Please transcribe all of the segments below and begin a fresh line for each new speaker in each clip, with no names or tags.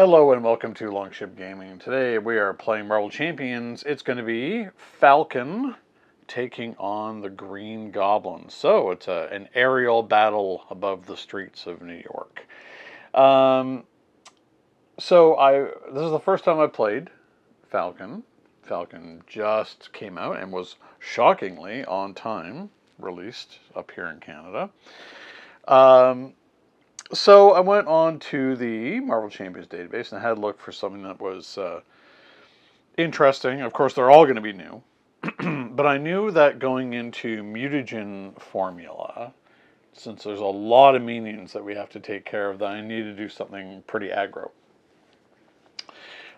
Hello and welcome to Longship Gaming. Today we are playing Marvel Champions. It's going to be Falcon taking on the Green Goblin. So it's an aerial battle above the streets of New York. This is the first time I played Falcon. Falcon just came out and was shockingly on time released up here in Canada. So I went on to the Marvel Champions database and I had to look for something that was interesting. Of course, they're all going to be new. But I knew that going into MUTAGEN formula, since there's a lot of minions that we have to take care of, that I need to do something pretty aggro.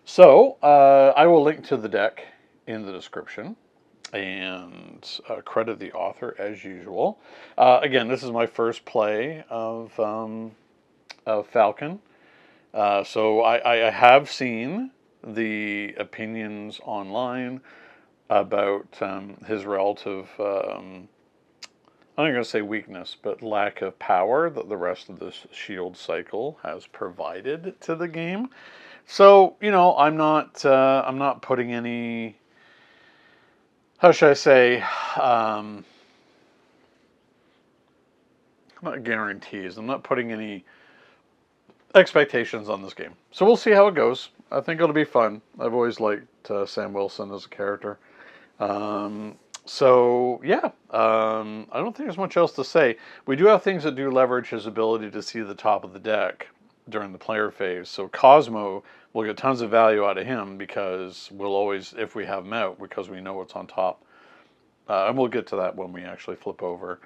So I will link to the deck in the description and credit the author as usual. Again, this is my first play of Falcon. So I have seen the opinions online about his relative, I'm not going to say weakness, but lack of power that the rest of this shield cycle has provided to the game. So, you know, I'm not putting any, how should I say, not guarantees. I'm not putting any expectations on this game. So we'll see how it goes. I think it'll be fun. I've always liked Sam Wilson as a character. I don't think there's much else to say. We do have things that do leverage his ability to see the top of the deck during the player phase. So Cosmo will get tons of value out of him because we'll always, if we have him out, because we know what's on top. And we'll get to that when we actually flip over.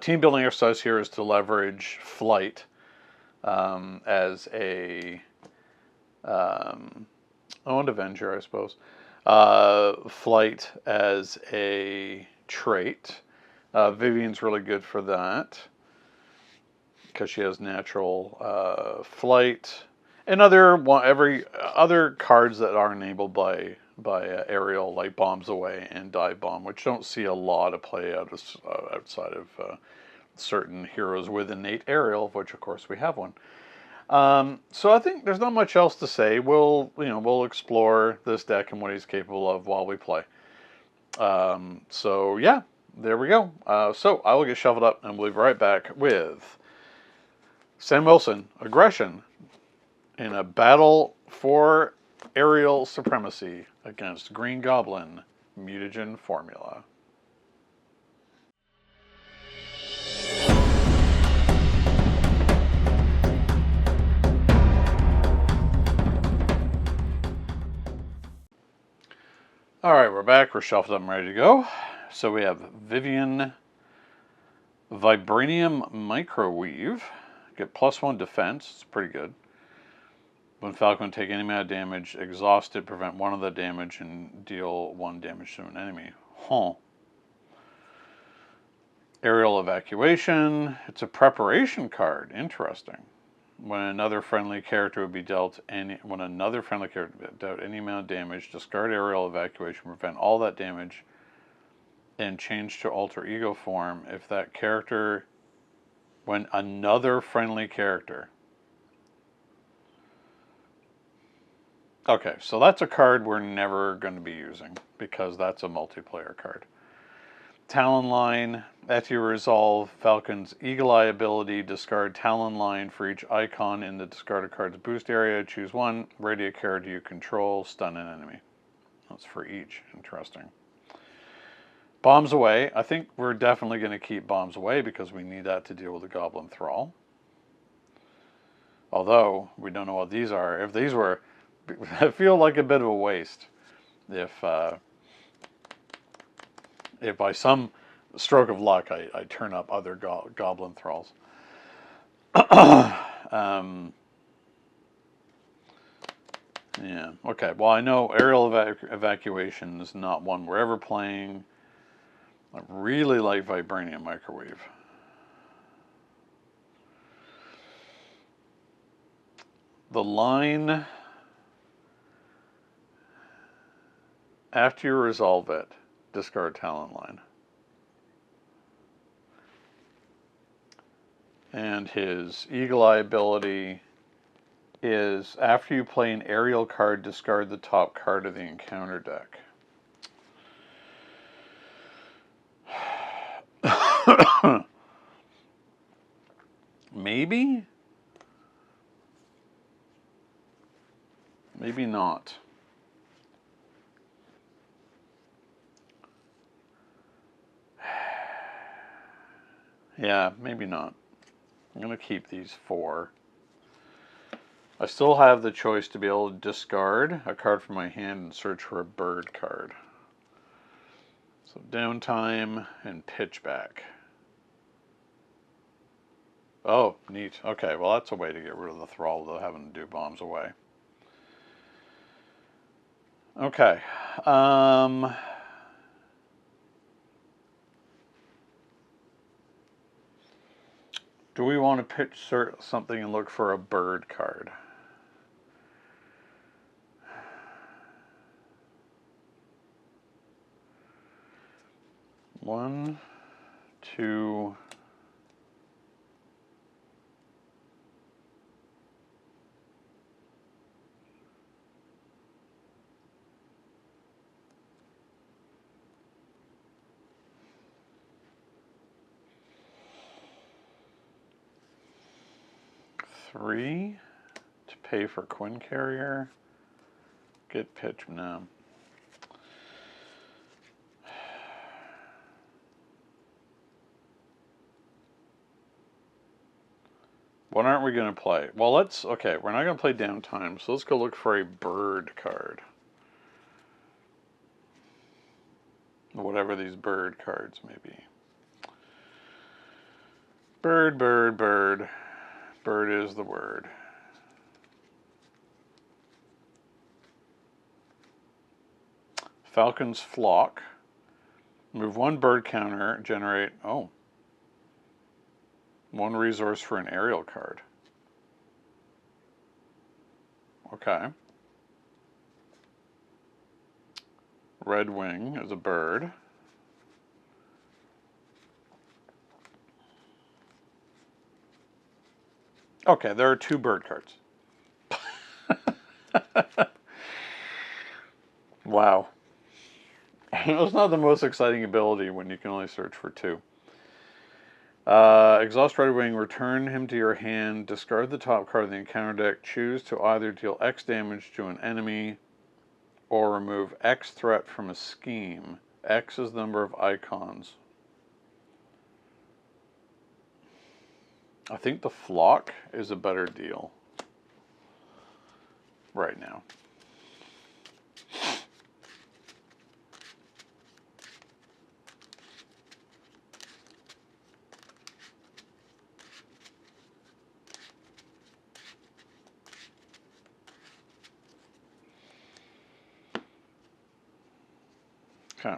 Team building exercise here is to leverage flight as a owned Avenger, I suppose. Flight as a trait. Vivian's really good for that because she has natural flight and other cards that are enabled by aerial, like Bombs Away and Dive Bomb, which don't see a lot of play outside of certain heroes with innate aerial, of which of course we have one. So I think there's not much else to say. We'll explore this deck and what he's capable of while we play. So yeah, there we go. So I will get shuffled up and we'll be right back with Sam Wilson, Aggression, in a battle for aerial supremacy against Green Goblin, MUTAGEN formula. All right, we're back. We're shuffled up and ready to go. So we have Vivian, Vibranium Microweave. Get +1 defense. It's pretty good. When Falcon take any amount of damage, exhaust it, prevent 1 of the damage, and deal 1 damage to an enemy. Huh. Aerial Evacuation. It's a preparation card. Interesting. When another friendly character would be dealt any amount of damage, discard Aerial Evacuation, prevent all that damage, and change to alter ego form if that character, when another friendly character. Okay, so that's a card we're never going to be using because that's a multiplayer card. Talon Line. After you resolve Falcon's Eagle Eye ability, discard Talon Line for each icon in the discarded card's boost area. Choose 1. Radiate character you control. Stun an enemy. That's for each. Interesting. Bombs Away. I think we're definitely going to keep Bombs Away because we need that to deal with the Goblin Thrall. Although, we don't know what these are. If these were... I feel like a bit of a waste if by some stroke of luck I turn up other Goblin Thralls. Yeah, okay. Well, I know Aerial Evacuation is not one we're ever playing. I really like Vibranium Microwave. The line... After you resolve it, discard Talon Line. And his Eagle Eye ability is after you play an aerial card, discard the top card of the encounter deck. Maybe? Maybe not. Yeah, maybe not. I'm going to keep these 4. I still have the choice to be able to discard a card from my hand and search for a bird card. So downtime and pitch back. Oh, neat. Okay, well that's a way to get rid of the thrall without having to do bombs away. Okay. Do we want to pitch something and look for a bird card? One, two. Three to pay for Quinn Carrier. Get pitch now. What aren't we going to play? Well, okay, we're not going to play downtime, so let's go look for a bird card. Whatever these bird cards may be. Bird, bird, bird. Bird is the word. Falcon's Flock. Move 1 bird counter, generate, 1 resource for an aerial card. Okay. Red Wing is a bird. Okay, there are 2 bird cards. Wow. It's not the most exciting ability when you can only search for 2. Exhaust Red Wing, return him to your hand, discard the top card of the encounter deck, choose to either deal X damage to an enemy or remove X threat from a scheme. X is the number of icons. I think the Flock is a better deal right now. Okay.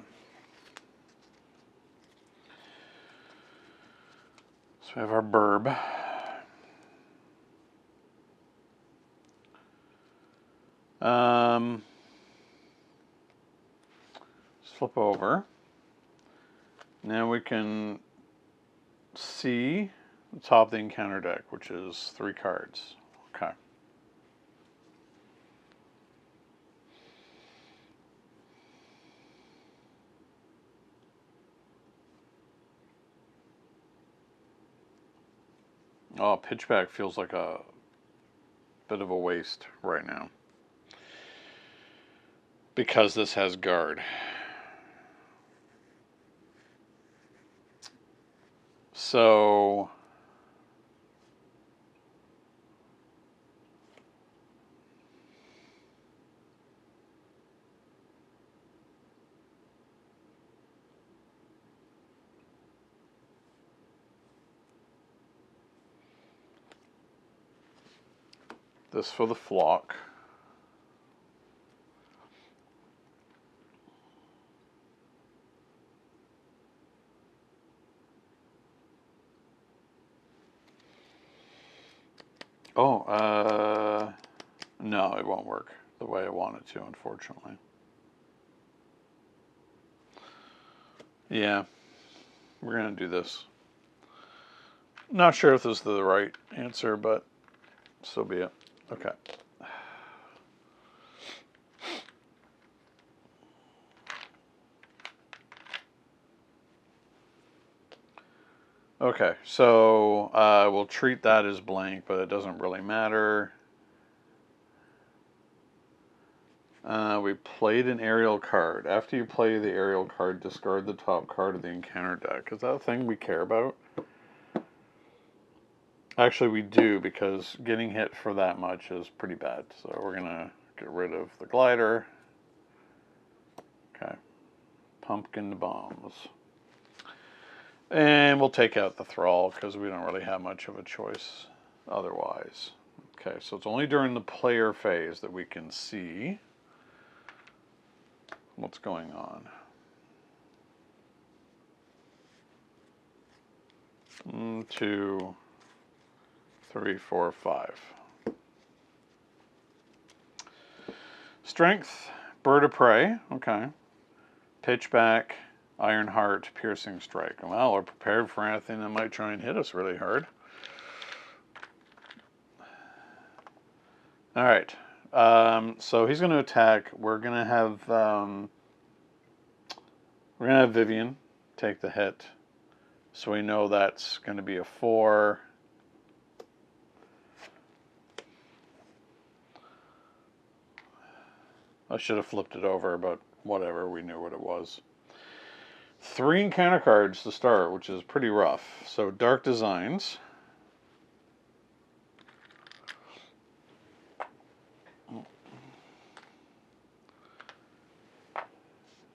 So we have our burb. Let's flip over. Now we can see the top of the encounter deck, which is 3 cards. Okay. Oh, pitchback feels like a bit of a waste right now. Because this has guard. So this for the Flock. Oh, no, it won't work the way I want it to, unfortunately. Yeah, we're going to do this. Not sure if this is the right answer, but so be it. Okay. Okay, so we'll treat that as blank, but it doesn't really matter. We played an aerial card. After you play the aerial card, discard the top card of the encounter deck. Is that a thing we care about? Actually, we do, because getting hit for that much is pretty bad. So we're going to get rid of the glider. Okay. Pumpkin bombs. And we'll take out the thrall, because we don't really have much of a choice otherwise. Okay, so it's only during the player phase that we can see what's going on. 1, 2, 3, 4, 5. Strength, bird of prey. Okay. Pitchback, iron heart, piercing strike. Well, we're prepared for anything that might try and hit us really hard. All right. So he's going to attack. We're going to have Vivian take the hit. So we know that's going to be a 4. I should have flipped it over, but whatever, we knew what it was. 3 encounter cards to start, which is pretty rough. So Dark Designs.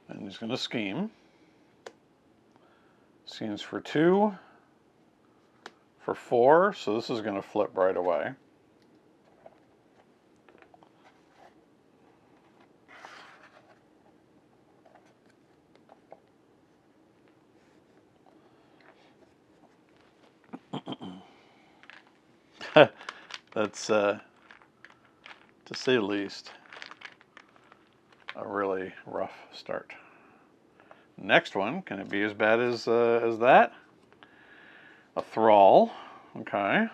And he's going to scheme. Schemes for 2. For 4, so this is going to flip right away. That's, to say the least, a really rough start. Next one, can it be as bad as that? A thrall, okay.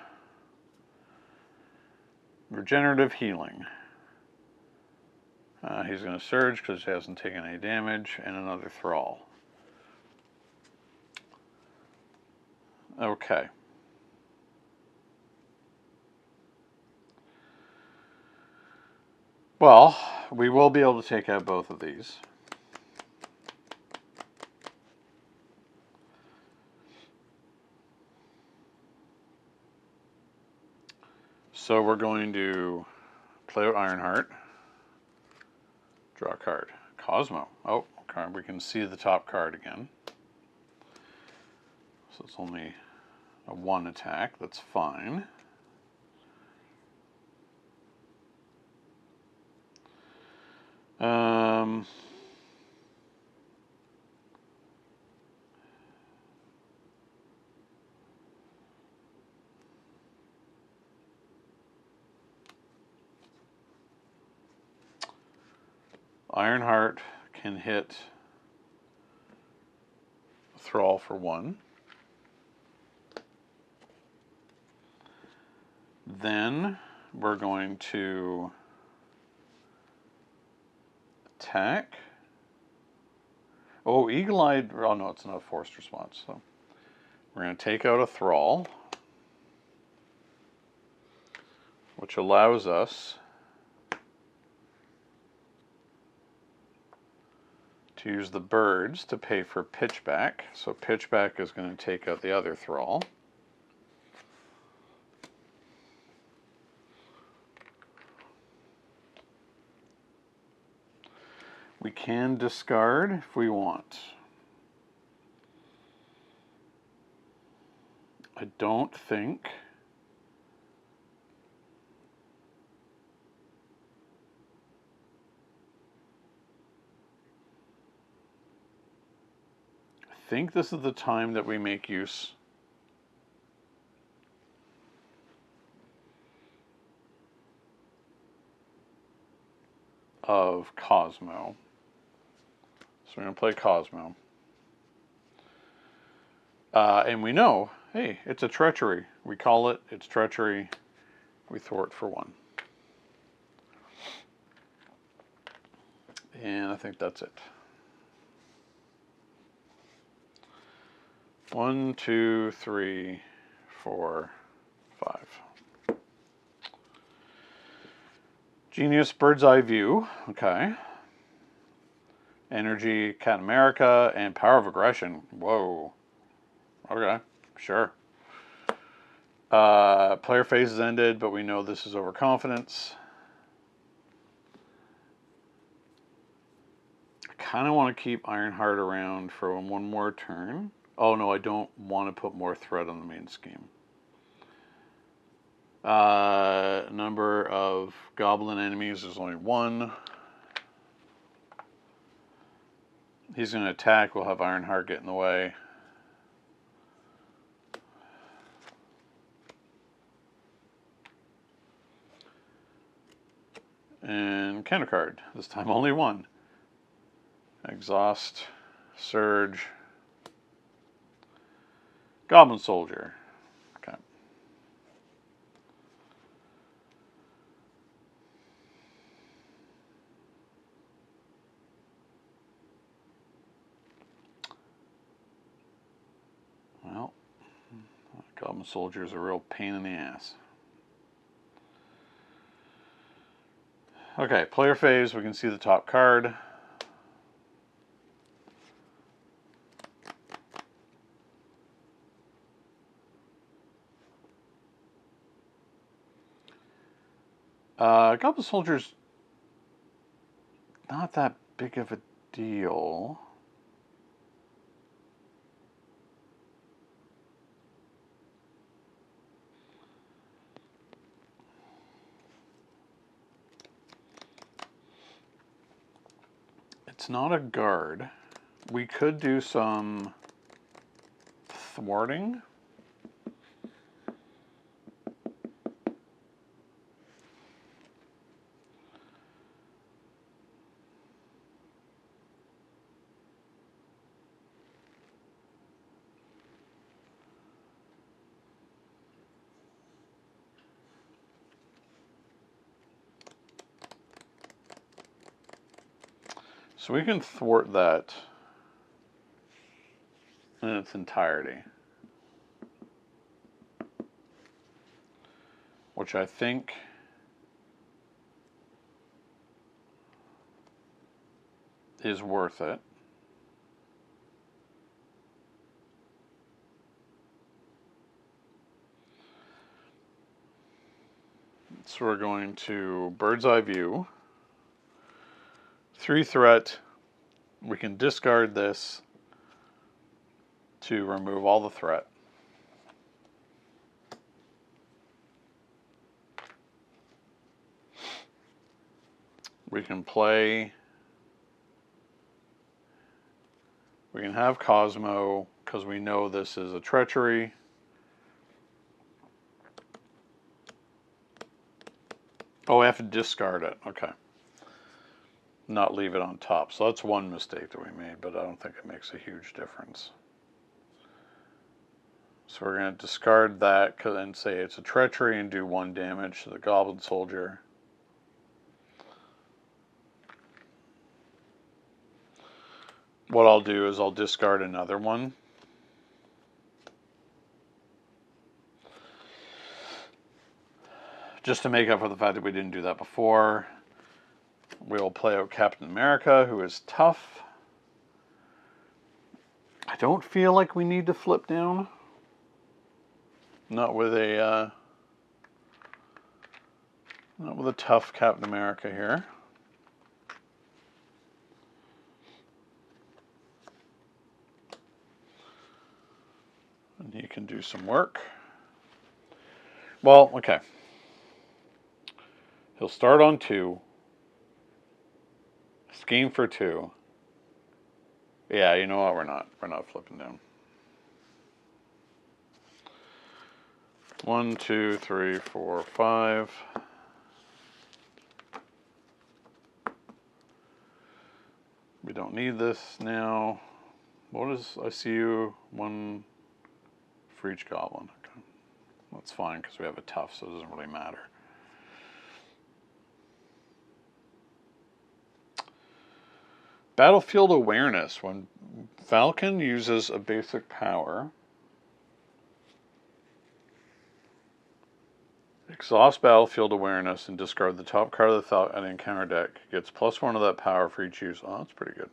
Regenerative healing. He's going to surge because he hasn't taken any damage, and another thrall. Okay. Well, we will be able to take out both of these. So we're going to play out Ironheart. Draw a card. Cosmo. Oh, okay. We can see the top card again. So it's only a 1 attack. That's fine. Ironheart can hit Thrall for 1. Then we're going to attack. Oh, Eagle-Eyed. Oh, no, it's not a forced response. So we're going to take out a Thrall, which allows us to use the birds to pay for Pitchback. So Pitchback is going to take out the other Thrall. We can discard if we want. I don't think this is the time that we make use of Cosmo. So we're going to play Cosmo. And we know, hey, it's a treachery. We call it, it's treachery. We thwart for 1. And I think that's it. 1, 2, 3, 4, 5. Genius Bird's Eye View. Okay. Energy, Cat America, and Power of Aggression. Whoa. Okay, sure. Player phase is ended, but we know this is overconfidence. I kind of want to keep Ironheart around for one more turn. Oh no, I don't want to put more threat on the main scheme. Number of goblin enemies is only 1. He's going to attack. We'll have Ironheart get in the way. And counter card. This time only 1. Exhaust. Surge. Goblin Soldier. Okay. Well, Goblin Soldier is a real pain in the ass. Okay, player phase, we can see the top card. Goblin Soldier's not that big of a deal. It's not a guard. We could do some thwarting. So we can thwart that in its entirety. Which I think is worth it. So we're going to Bird's Eye View. 3 threat. We can discard this to remove all the threat. We can play. We can have Cosmo because we know this is a treachery. Oh, I have to discard it. Okay. Not leave it on top. So that's one mistake that we made, but I don't think it makes a huge difference. So we're going to discard that and say it's a treachery and do 1 damage to the Goblin Soldier. What I'll do is I'll discard another one. Just to make up for the fact that we didn't do that before. We'll play out Captain America, who is tough. I don't feel like we need to flip down. Not with a tough Captain America here. And he can do some work. Well, okay. He'll start on 2. Scheme for 2. Yeah, you know what? We're not flipping down. 1, 2, 3, 4, 5. We don't need this now. What is, I see you, 1 for each goblin. Okay. That's fine because we have a tough, so it doesn't really matter. Battlefield awareness. When Falcon uses a basic power, exhaust battlefield awareness and discard the top card of the Falcon encounter deck. Gets +1 of that power for each use. Oh, that's pretty good.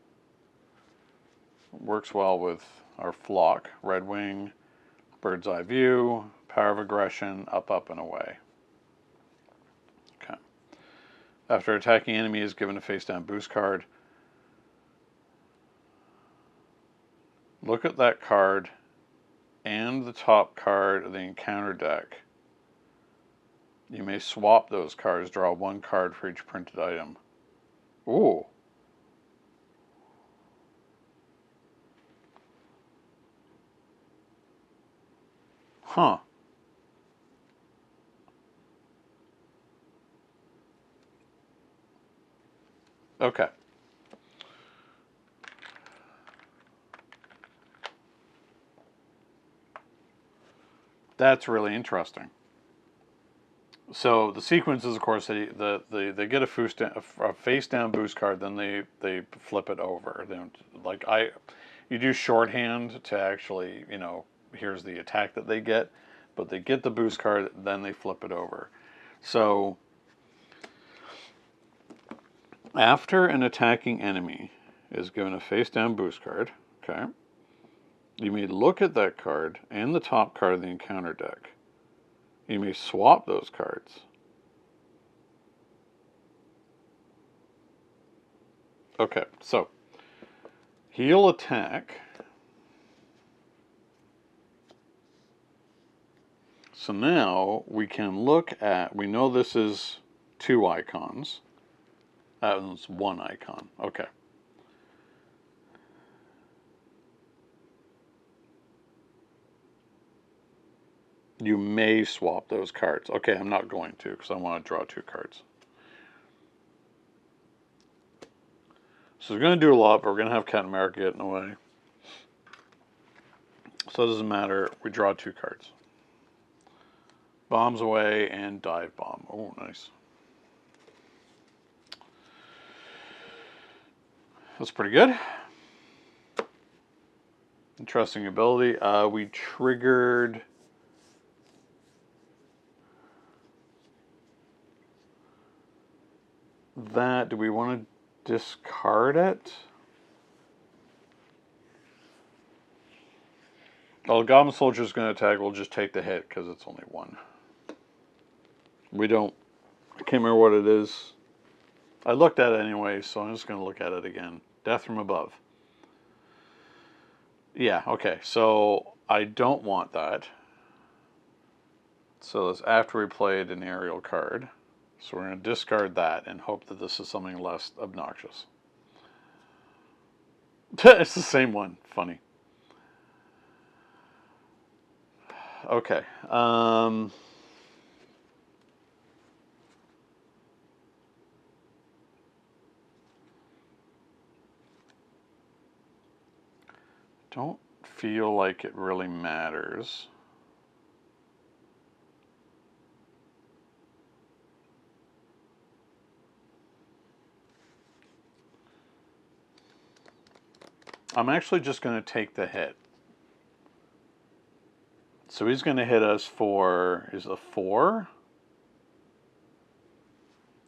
Works well with our flock. Red Wing, Bird's Eye View, Power of Aggression, up, up, and away. Okay. After attacking enemy is given a face-down boost card. Look at that card and the top card of the encounter deck. You may swap those cards. Draw 1 card for each printed item. Ooh. Huh. Okay. That's really interesting. So the sequence is, of course, they get a face down boost card, then they flip it over. You do shorthand to actually, here's the attack that they get, but they get the boost card, then they flip it over. So after an attacking enemy is given a face down boost card, okay, you may look at that card and the top card of the encounter deck. You may swap those cards. Okay, so he'll attack. So now we can look at, we know this is 2 icons. It's 1 icon. Okay. You may swap those cards. Okay, I'm not going to because I want to draw 2 cards. So we're going to do a lot, but we're going to have Captain America get in the way. So it doesn't matter. We draw 2 cards. Bombs away and dive bomb. Oh, nice. That's pretty good. Interesting ability. We triggered that. Do we want to discard it? Well, the Goblin Soldier is going to attack. We'll just take the hit because it's only 1. We don't... I can't remember what it is. I looked at it anyway, so I'm just going to look at it again. Death from above. Yeah, okay. So I don't want that. So that's after we played an aerial card. So we're going to discard that and hope that this is something less obnoxious. It's the same one. Funny. Okay. Don't feel like it really matters. I'm actually just going to take the hit. So he's going to hit us for, is a 4?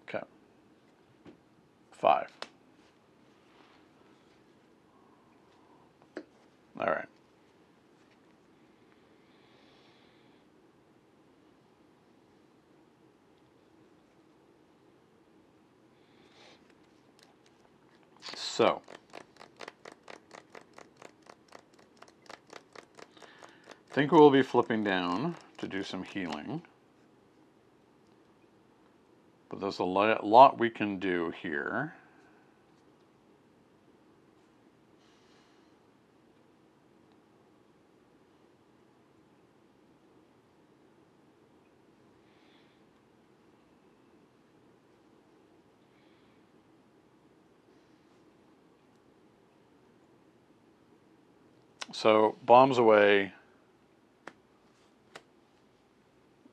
Okay. 5. All right. So I think we'll be flipping down to do some healing. But there's a lot we can do here. So bombs away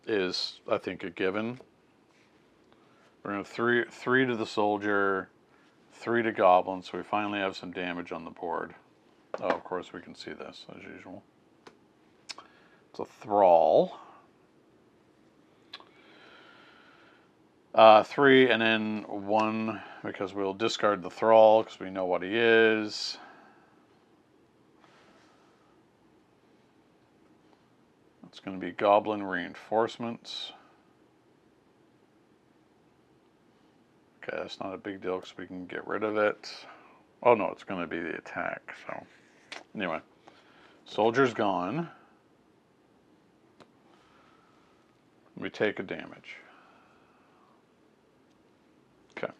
is, I think, a given. We're going to 3 to the soldier, 3 to Goblins, so we finally have some damage on the board. Oh, of course we can see this, as usual. It's a Thrall. 3 and then 1, because we'll discard the Thrall, because we know what he is. It's going to be Goblin Reinforcements. Okay, that's not a big deal because we can get rid of it. Oh no, it's going to be the attack. So anyway, soldier's gone. We take a damage. Okay.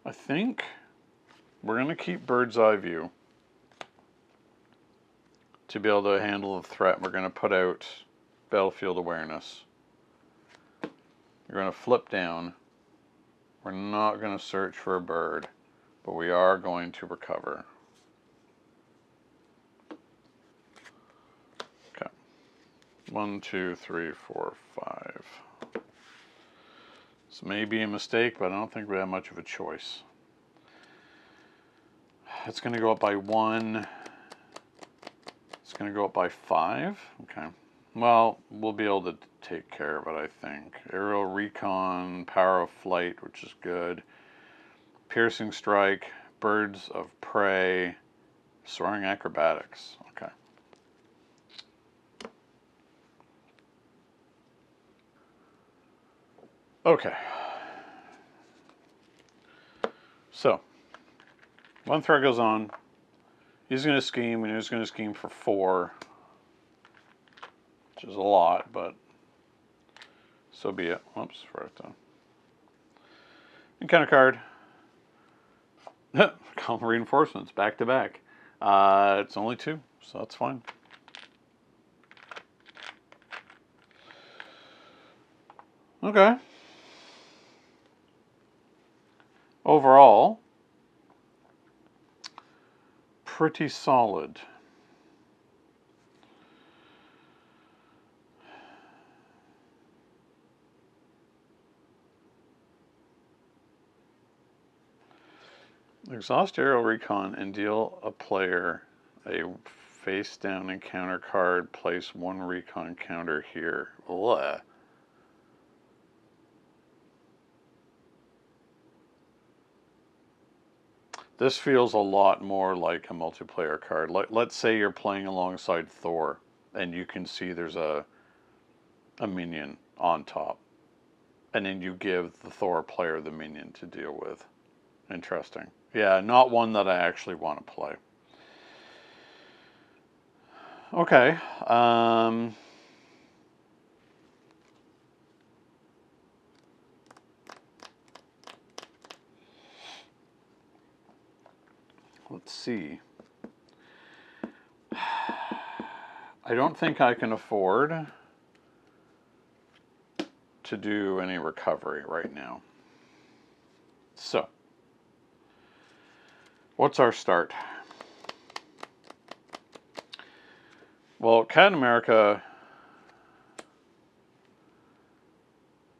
I think we're going to keep bird's eye view to be able to handle the threat. We're going to put out battlefield awareness. We're going to flip down. We're not going to search for a bird, but we are going to recover. Okay. 1, 2, 3, 4, 5. This may be a mistake, but I don't think we have much of a choice. It's going to go up by 1. It's going to go up by 5. Okay. Well, we'll be able to take care of it, I think. Aerial Recon, Power of Flight, which is good. Piercing Strike, Birds of Prey, Soaring Acrobatics. Okay. Okay. So, one threat goes on. He's going to scheme, and he's going to scheme for 4. Which is a lot, but so be it. Whoops, right down. Encounter card. Column reinforcements, back to back. It's only 2, so that's fine. Okay. Overall, pretty solid. Exhaust Aerial Recon and deal a player a face down encounter card. Place 1 recon counter here. Ugh. This feels a lot more like a multiplayer card. Let's say you're playing alongside Thor and you can see there's a minion on top. And then you give the Thor player the minion to deal with. Interesting. Yeah, not one that I actually want to play. Okay. Let's see. I don't think I can afford to do any recovery right now. So, what's our start? Well, Captain America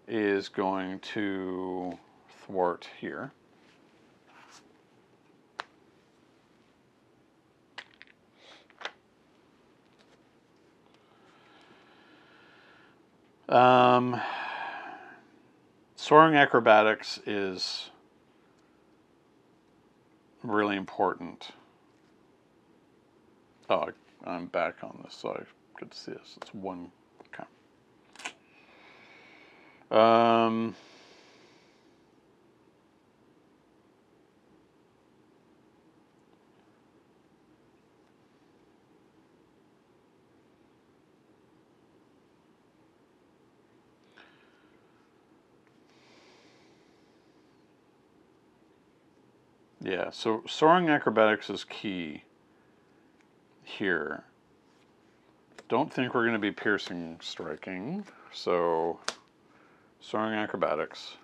is going to thwart here. Soaring Acrobatics is really important. Oh, I'm back on this, so I could see this. It's 1. Okay. Yeah, so Soaring Acrobatics is key here. Don't think we're going to be piercing striking, so soaring acrobatics.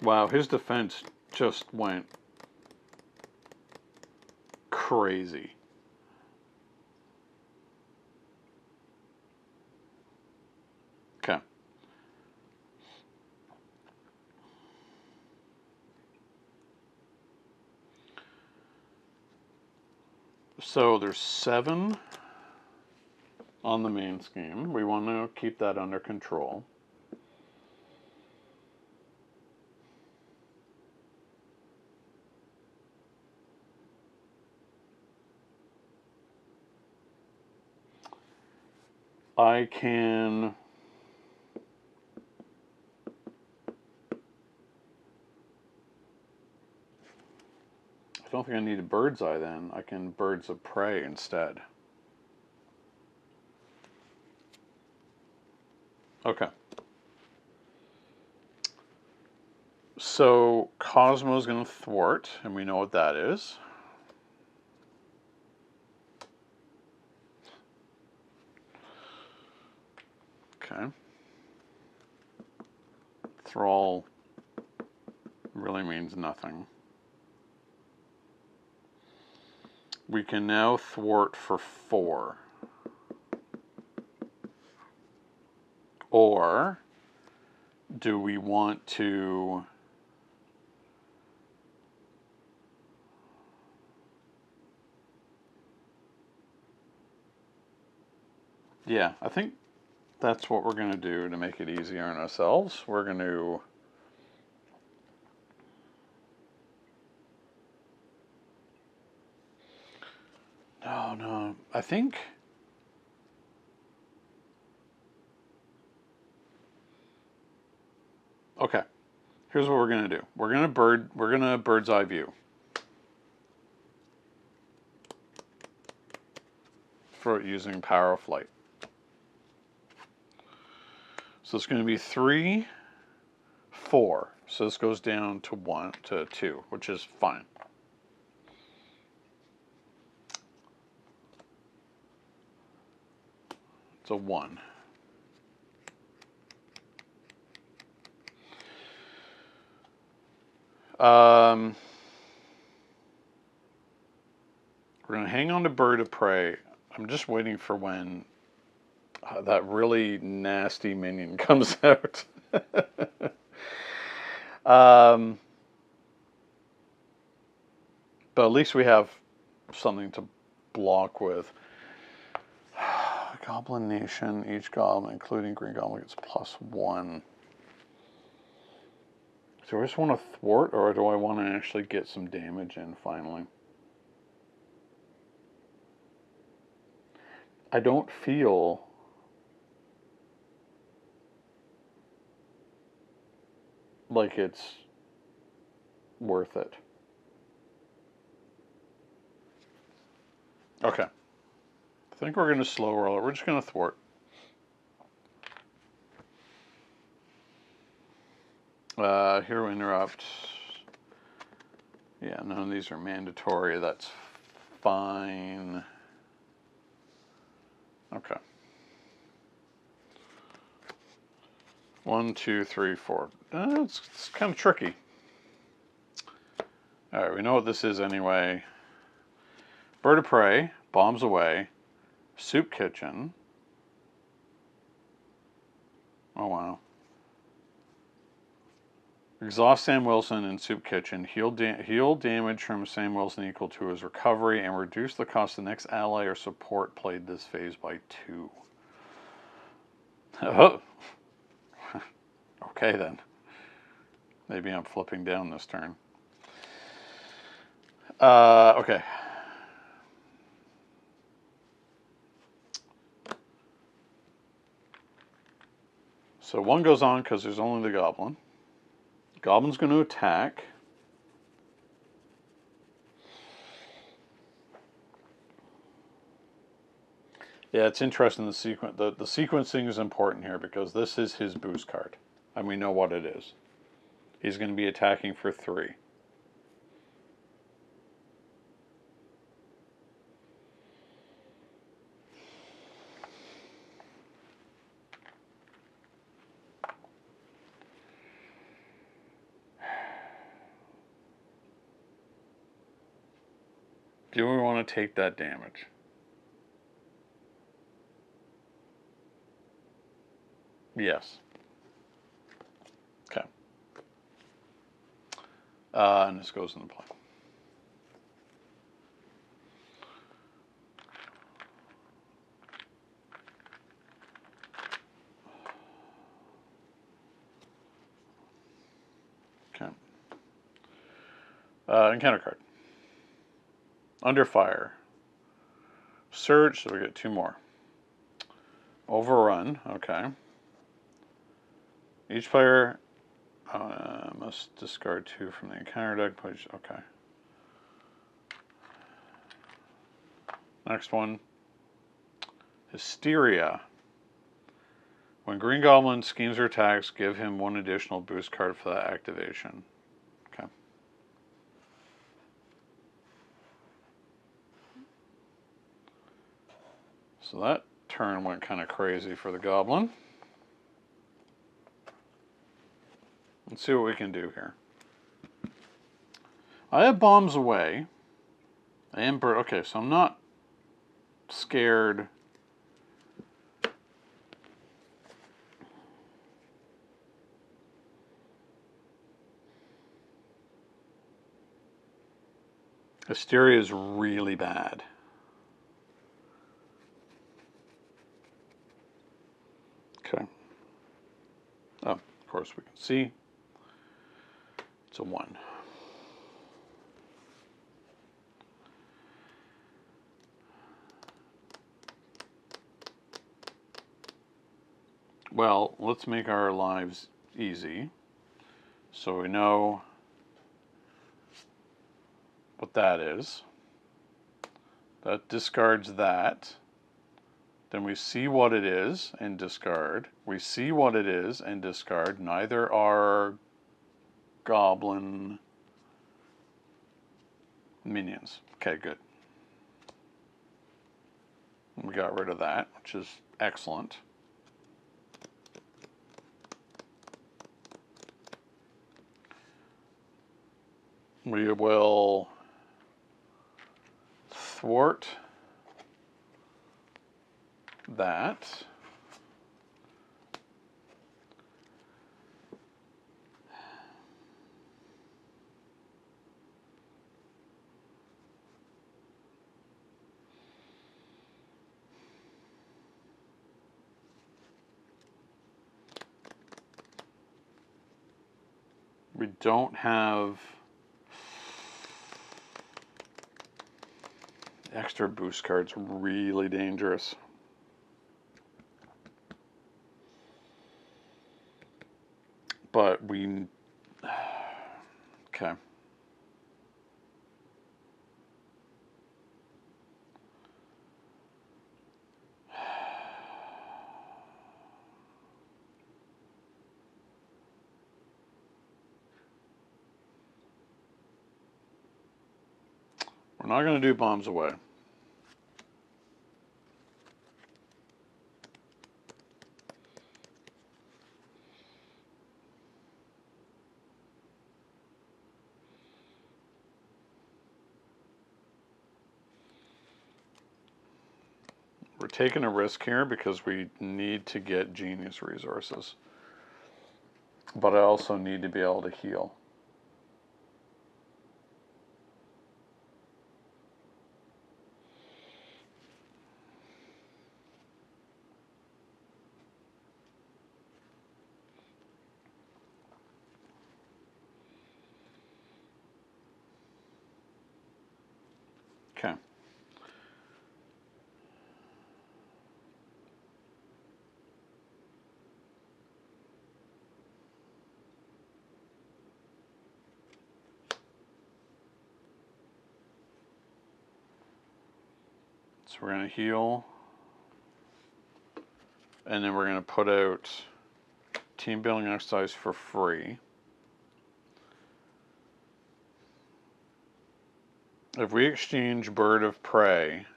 Wow, his defense just went crazy. Okay. So there's 7 on the main scheme. We want to keep that under control. I can I don't think I need a bird's eye then. I can birds of prey instead. Okay. So Cosmo's going to thwart, and we know what that is. Okay. Thrall really means nothing. We can now thwart for 4. Or do we want to... Yeah, I think that's what we're going to do to make it easier on ourselves. We're going to... No, I think... Okay, here's what we're going to do. We're going to bird's eye view. For using Power of Flight. So it's going to be 3, 4. So this goes down to 2, which is fine. It's a 1. We're going to hang on to Bird of Prey. I'm just waiting for when that really nasty minion comes out. But at least we have something to block with. Goblin Nation, each goblin, including Green Goblin, gets +1. Do I just want to thwart, or do I want to actually get some damage in finally? I don't feel like it's worth it. Okay. I think we're going to slow roll it. We're just going to thwart. Hero interrupt. Yeah, none of these are mandatory. That's fine. Okay. 1, 2, 3, 4. It's kind of tricky. All right, we know what this is anyway. Bird of Prey, bombs away. Soup Kitchen. Oh, wow. Exhaust Sam Wilson in Soup Kitchen. Heal damage from Sam Wilson equal to his recovery and reduce the cost of the next ally or support played this phase by 2. Oh. Okay, then. Maybe I'm flipping down this turn. Okay. So 1 goes on because there's only the goblin. Goblin's going to attack. Yeah, it's interesting. The sequencing is important here because this is his boost card, and we know what it is. He's going to be attacking for 3. Do we want to take that damage? Yes. Okay. And this goes into play. Okay. Encounter card. Under fire. Surge, so we get 2 more. Overrun, okay. Each player must discard 2 from the encounter deck. Okay. Next one. Hysteria. When Green Goblin schemes or attacks, give him 1 additional boost card for that activation. Okay. So that turn went kind of crazy for the Goblin. Let's see what we can do here. I have bombs away. I am okay, so I'm not scared. Hysteria is really bad. Okay. Oh, of course we can see. It's a 1. Well, let's make our lives easy. So we know what that is. That discards that. Then we see what it is and discard. We see what it is and discard. Neither are Goblin minions. Okay, good. We got rid of that, which is excellent. We will thwart that. We don't have extra boost cards, really dangerous. But we, okay. We're not going to do bombs away. We're taking a risk here because we need to get genius resources. But I also need to be able to heal. Okay. So we're going to heal And then we're going to put out team building exercise for free. If we exchange Bird of Prey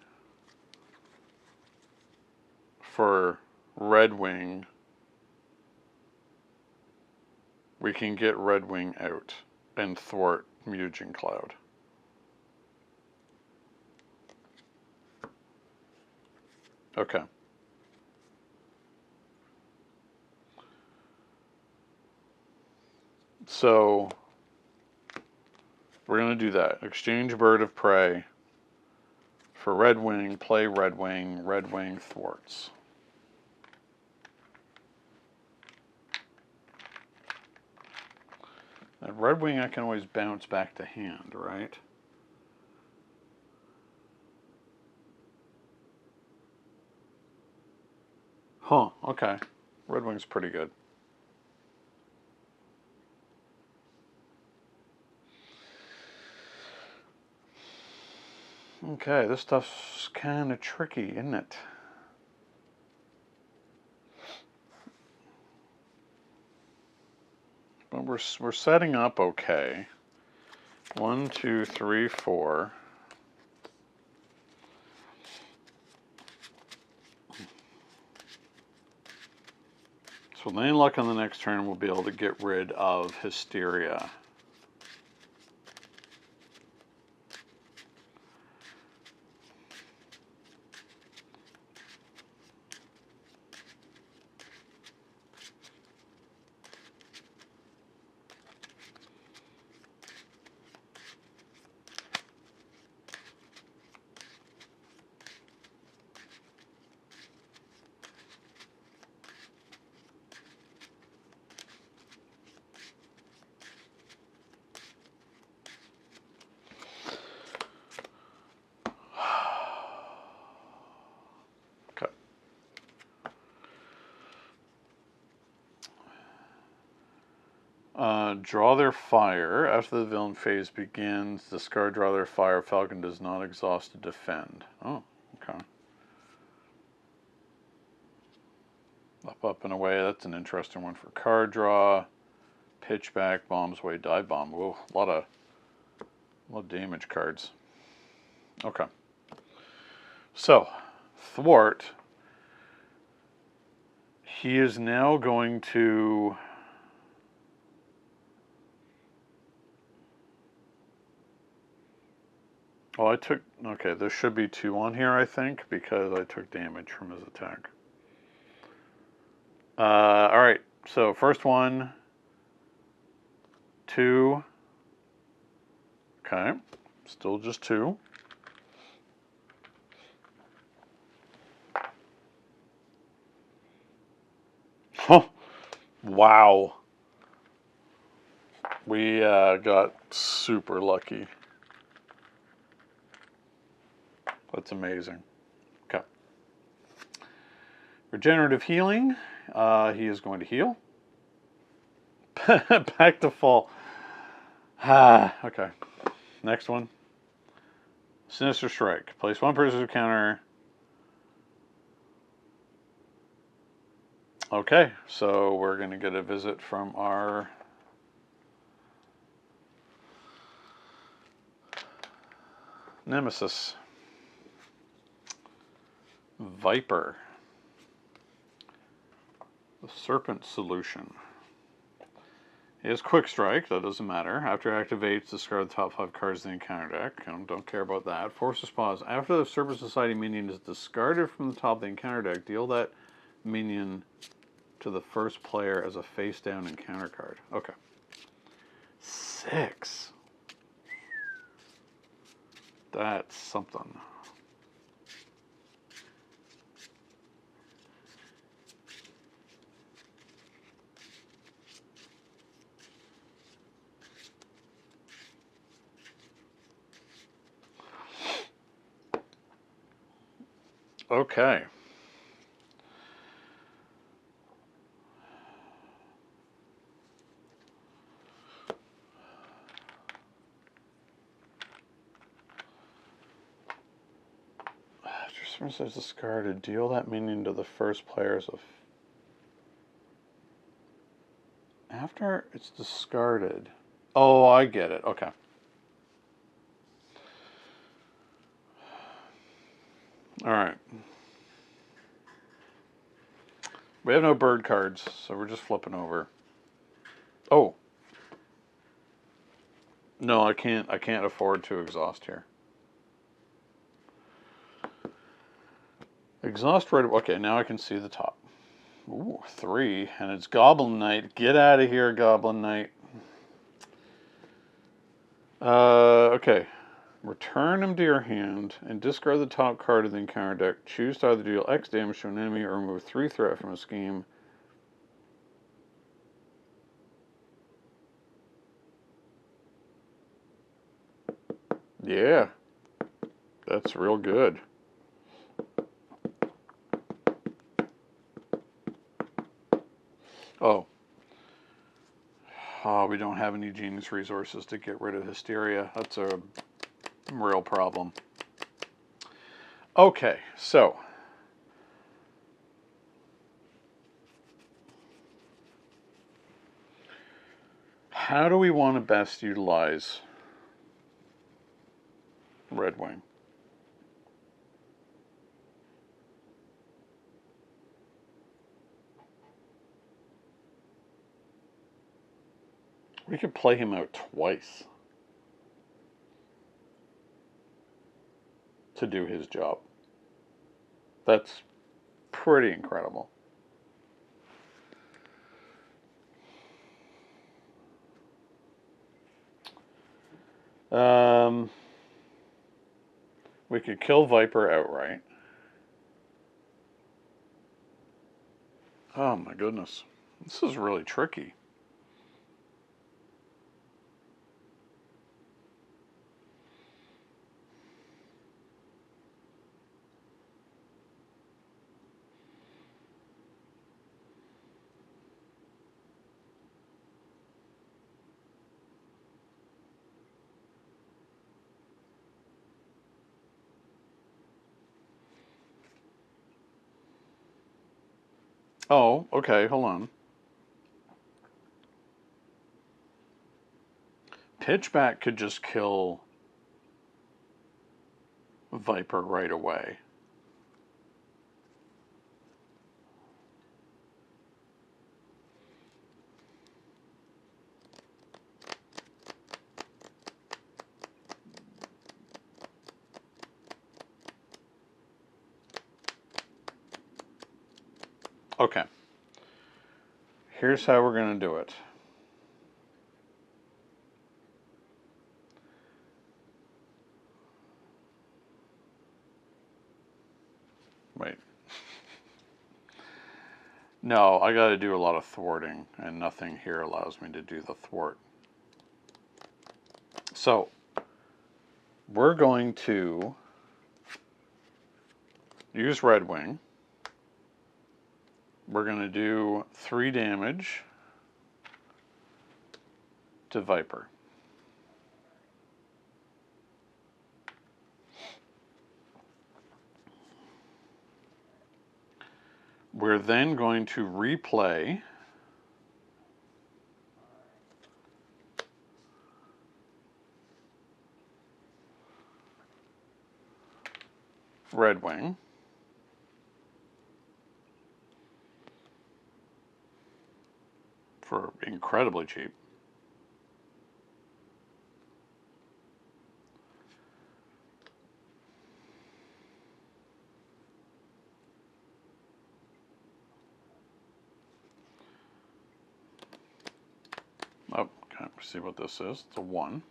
for Red Wing, we can get Red Wing out and thwart Mutagen Cloud. Okay. So we're going to do that. Exchange Bird of Prey for Red Wing, play Red Wing thwarts. And Red Wing I can always bounce back to hand, right? Huh, okay. Red Wing's pretty good. Okay, this stuff's kind of tricky, isn't it? But we're setting up okay. 1, 2, 3, 4. So with any luck on the next turn, we'll be able to get rid of Hysteria. Draw their fire. After the villain phase begins, discard draw their fire. Falcon does not exhaust to defend. Oh, okay. Up, and away. That's an interesting one for card draw. Pitch back, bombs away, dive bomb. Whoa, a lot of damage cards. Okay. So, thwart. He is now going to... Oh, I took... Okay, there should be 2 on here, I think, because I took damage from his attack. Alright, so first one, 2. Okay, still just 2. Oh, wow. We got super lucky. That's amazing. Okay. Regenerative healing. He is going to heal. Back to full. Okay. Next one. Sinister Strike. Place 1 person counter. Okay, so we're going to get a visit from our nemesis. Viper. The Serpent Solution. He has Quick Strike, that doesn't matter. After it activates, discard the top 5 cards in the encounter deck. Don't care about that. Forces pause. After the Serpent Society minion is discarded from the top of the encounter deck, deal that minion to the first player as a face-down encounter card. Okay. 6. That's something. Okay. For some Once it's discarded, deal that minion to the first player's of. After it's discarded. Oh, I get it. Okay. All right. We have no bird cards, so we're just flipping over. Oh. No, I can't afford to exhaust here. Exhaust right. Okay, now I can see the top. Ooh, 3, and it's Goblin Knight. Get out of here, Goblin Knight. Okay. Return him to your hand and discard the top card of the encounter deck. Choose to either deal X damage to an enemy or remove 3 threat from a scheme. Yeah. That's real good. Oh. Oh, we don't have any genius resources to get rid of Hysteria. That's a real problem. Okay, so. How do we want to best utilize Red Wing? We could play him out twice to do his job. That's pretty incredible. We could kill Viper outright. Oh my goodness. This is really tricky. Oh, okay, hold on. Pitchback could just kill Viper right away. Okay. Here's how we're going to do it. Wait. No, I got to do a lot of thwarting, and nothing here allows me to do the thwart. So, we're going to use Red Wing. We're going to do 3 damage to Viper. We're then going to replay Red Wing. For incredibly cheap. Oh, can't see what this is. It's a 1.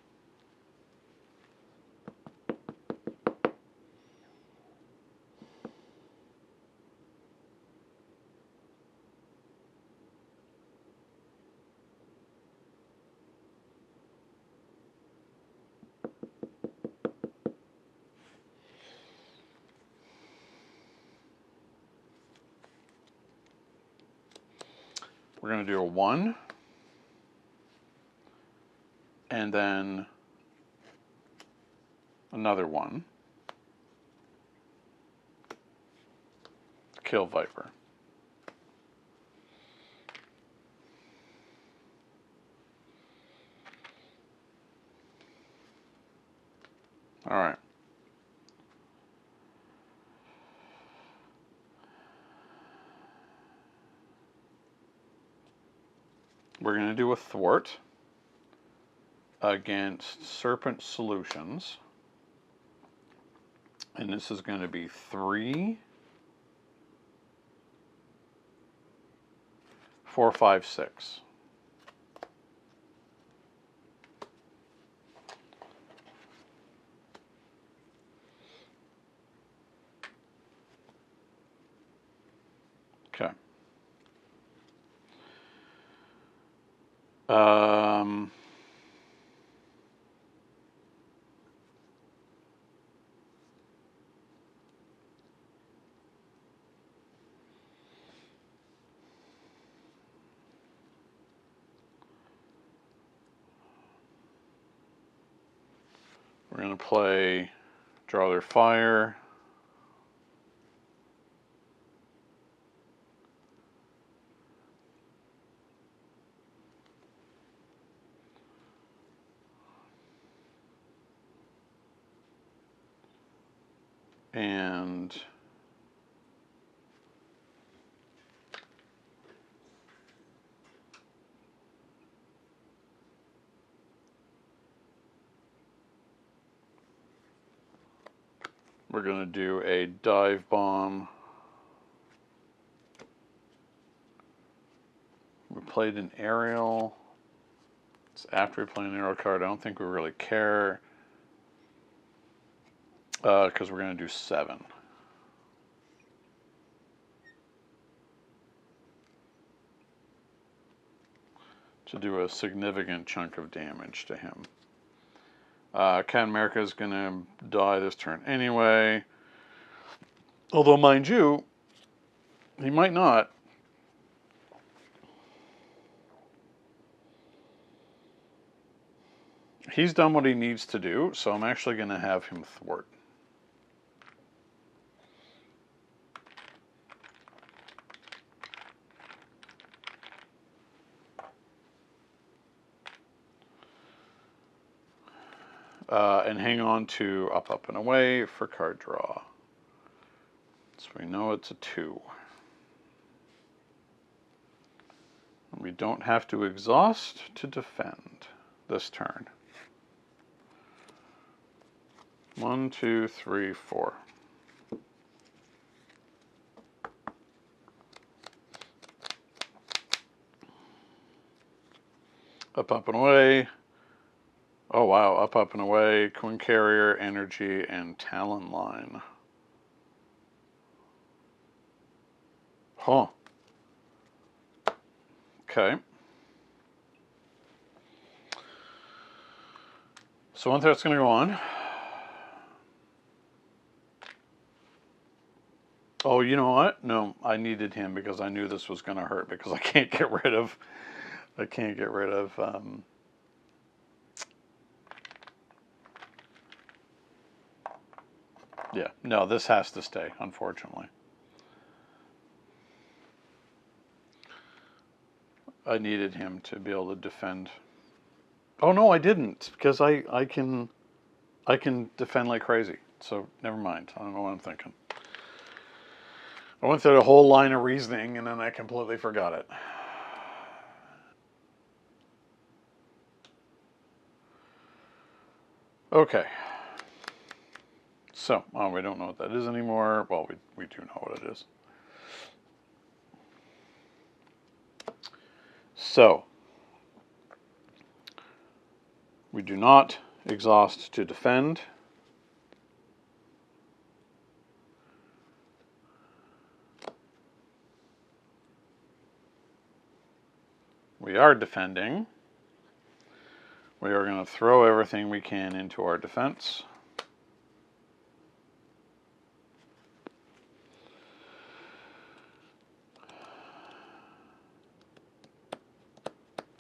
We're going to do a 1. And then another 1. kill Viper. All right. We're going to do a thwart against Serpent Solutions. And this is going to be 3, 4, 5, 6. Okay. We're going to play Draw Their Fire. And we're going to do a dive bomb. We played an aerial. It's after we play an aerial card. I don't think we really care. Because we're going to do 7. To do a significant chunk of damage to him. Captain America is going to die this turn anyway. Although, mind you, he might not. He's done what he needs to do, so I'm actually going to have him thwart. And hang on to Up, Up, and Away for card draw. So we know it's a 2. And we don't have to exhaust to defend this turn. 1, 2, 3, 4. Up, Up, and Away. Oh wow, Up, Up, and Away, Queen Carrier, Energy, and Talon Line. Huh. Okay. So one threat's going to go on. Oh, you know what? No, I needed him because I knew this was going to hurt because I can't get rid of... Yeah, no, this has to stay, unfortunately. I needed him to be able to defend. Oh no, I didn't, because I can defend like crazy. So never mind. I don't know what I'm thinking. I went through a whole line of reasoning and then I completely forgot it. Okay. So, we don't know what that is anymore. Well, we do know what it is. So, we do not exhaust to defend. We are defending. We are going to throw everything we can into our defense.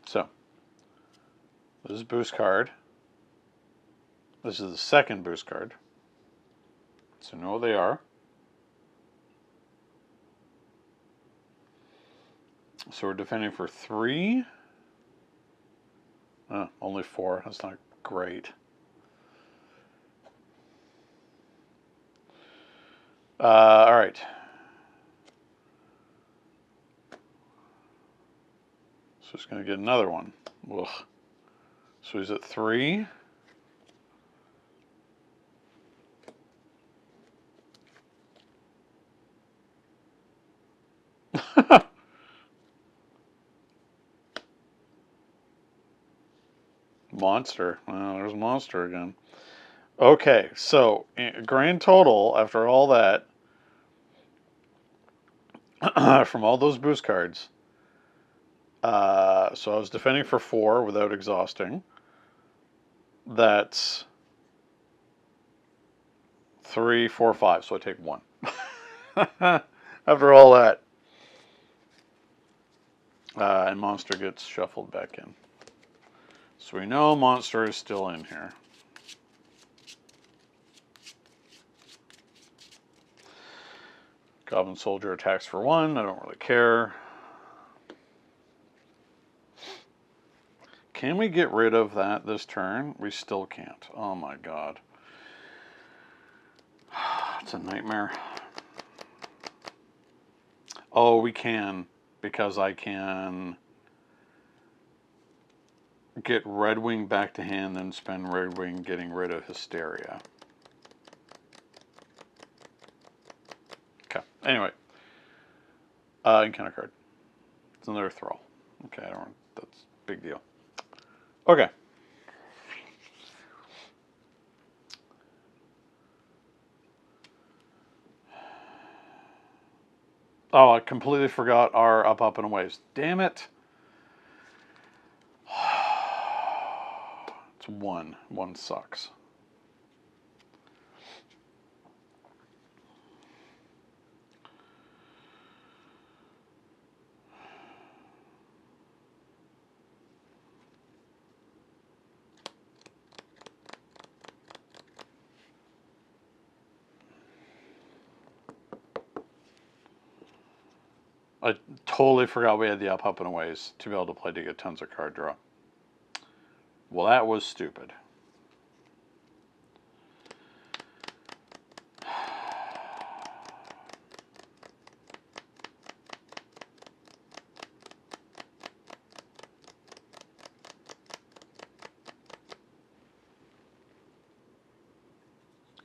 So, this is boost card. This is the second boost card. So know what they are. So we're defending for 3. Only 4. That's not great. All right. So he's going to get another one. Ugh. So he's at 3. Monster. Well, there's monster again. Okay, so grand total after all that, from all those boost cards. So I was defending for 4 without exhausting. That's 3, 4, 5. So I take 1. After all that. And monster gets shuffled back in. So we know monster is still in here. Goblin soldier attacks for 1. I don't really care. Can we get rid of that this turn? We still can't. Oh my god. It's a nightmare. Oh, we can. Because I can get Red Wing back to hand, then spend Red Wing getting rid of Hysteria. Okay. Anyway. Encounter card. It's another Thrall. Okay, I don't. That's a big deal. Okay. Oh, I completely forgot our up, up, and aways. Damn it. It's 1. 1 sucks. I totally forgot we had the up, up, and aways to be able to play to get tons of card draw. Well, that was stupid.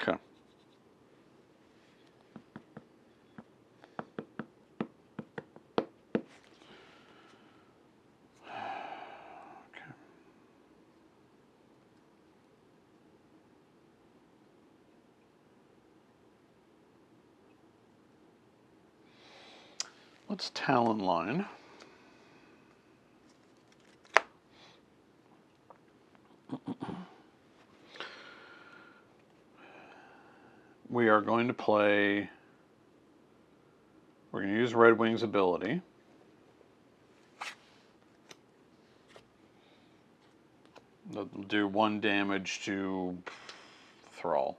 Okay. Let's Talon line. We are going to play. We're going to use Red Wing's ability. That'll do 1 damage to Thrall.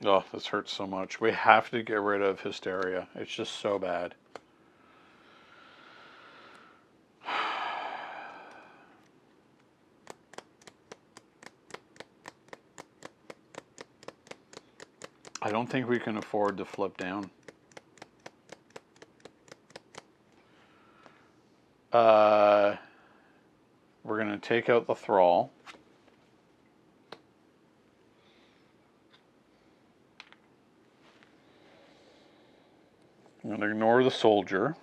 Oh, this hurts so much. We have to get rid of Hysteria. It's just so bad. I don't think we can afford to flip down. We're going to take out the Thrall. I'm going to ignore the soldier.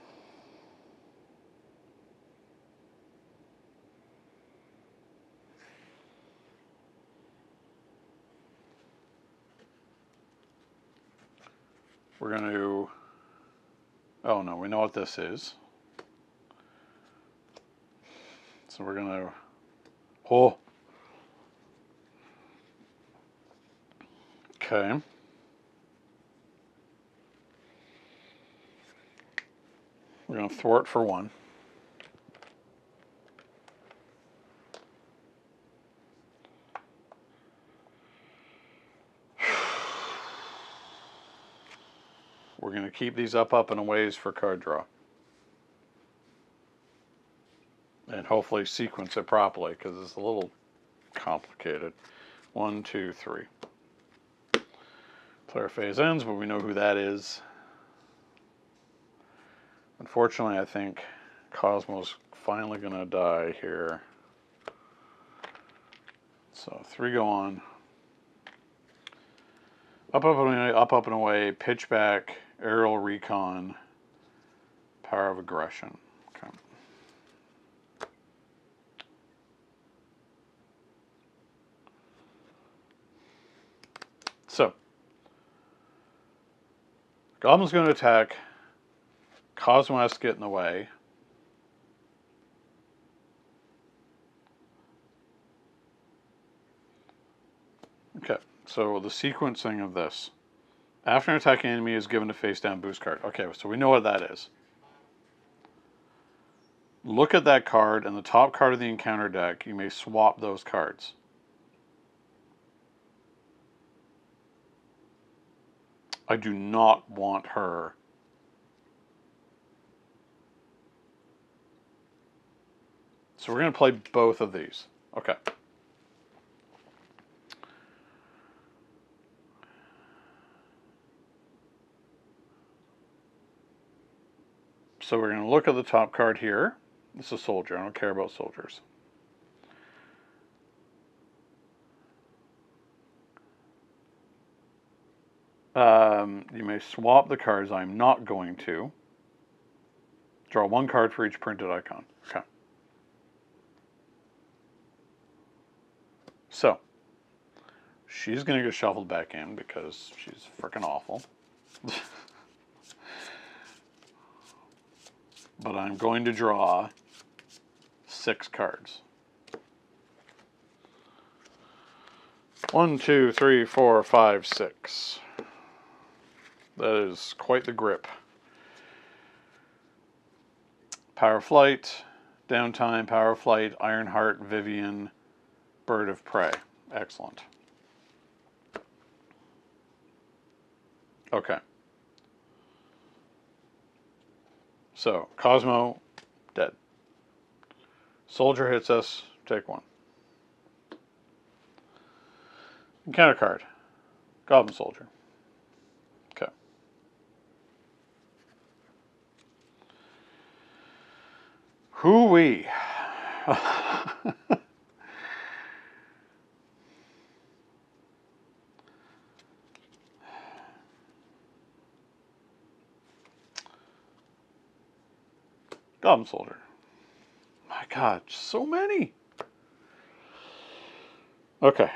We're going to... Oh no, we know what this is. So we're going to... Oh! Okay. We're going to thwart for 1. We're going to keep these up, and a ways for card draw. And hopefully sequence it properly, because it's a little complicated. 1, 2, 3. Player phase ends, but we know who that is. Unfortunately, I think Cosmo's finally going to die here. So 3 go on. Up, and away, pitch back, aerial recon, power of aggression. Okay. So, Goblin's going to attack. Cosmo has to get in the way. Okay, so the sequencing of this. After an attacking enemy is given a face-down boost card. Okay, so we know what that is. Look at that card, and the top card of the encounter deck, you may swap those cards. I do not want her. So we're going to play both of these. Okay. So we're going to look at the top card here. This is a soldier. I don't care about soldiers. You may swap the cards. I'm not going to. Draw 1 card for each printed icon. Okay. So, she's going to get shuffled back in because she's freaking awful. But I'm going to draw 6 cards. 1, 2, 3, 4, 5, 6. That is quite the grip. Power Flight, Downtime, Power Flight, Ironheart, Vivian, Bird of Prey. Excellent. Okay. So, Cosmo, dead. Soldier hits us, take 1. Encounter card, Goblin Soldier. Okay. Hoo-wee. Goblin Soldier. My God, so many. Okay.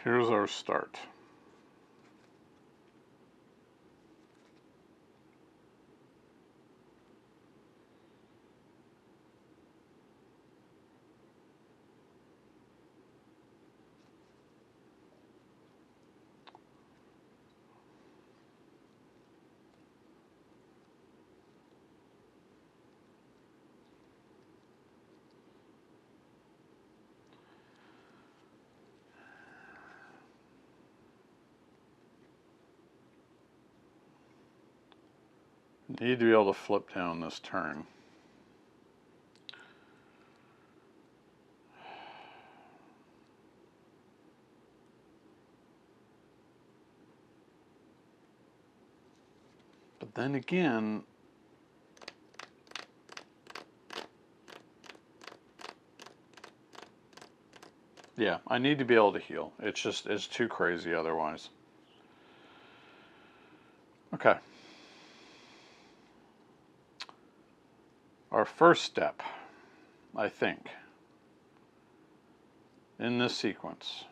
Here's our start. Need to be able to flip down this turn. But then again, yeah, I need to be able to heal. It's too crazy otherwise. Okay. Our first step, I think, in this sequence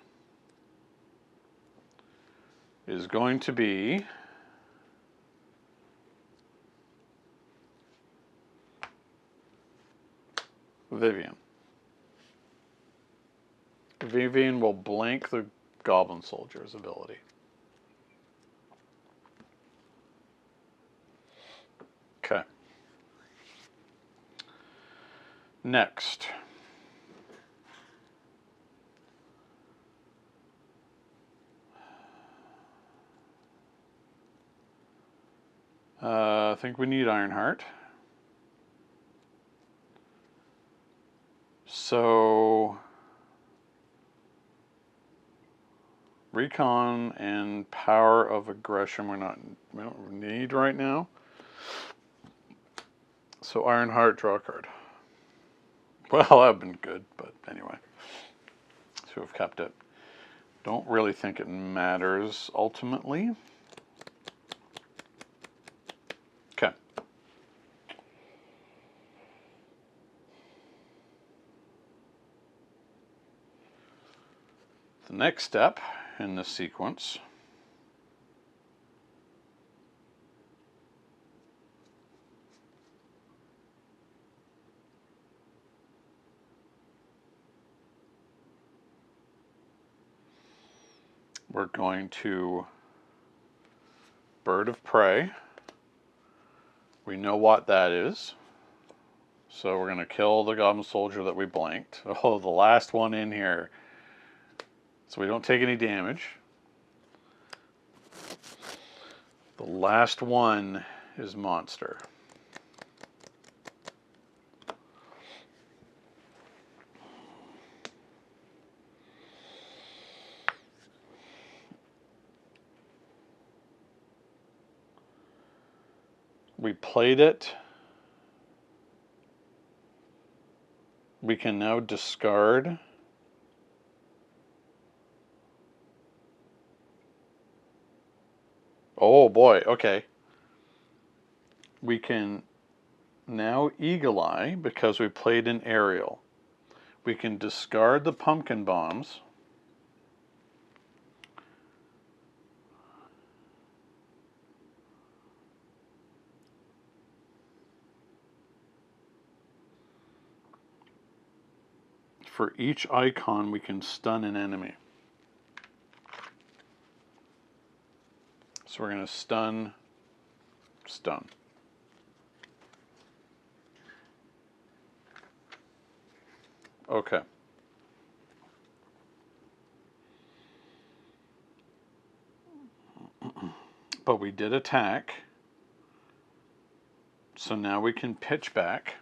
is going to be Vivian. Vivian will blank the Goblin Soldier's ability. Okay. Next. I think we need Ironheart. So Recon and Power of Aggression we don't need right now. So Ironheart, draw a card. Well, that would have been good, but anyway. So we've kept it. Don't really think it matters ultimately. Okay. The next step in this sequence we're going to Bird of Prey. We know what that is. So we're going to kill the Goblin Soldier that we blanked. Oh, the last one in here. So we don't take any damage. The last one is Monster. We played it. We can now discard oh boy, okay. We can now Eagle Eye because we played an aerial. We can discard the pumpkin bombs. For each icon, we can stun an enemy. So we're going to stun. Okay. But we did attack. So now we can pitch back.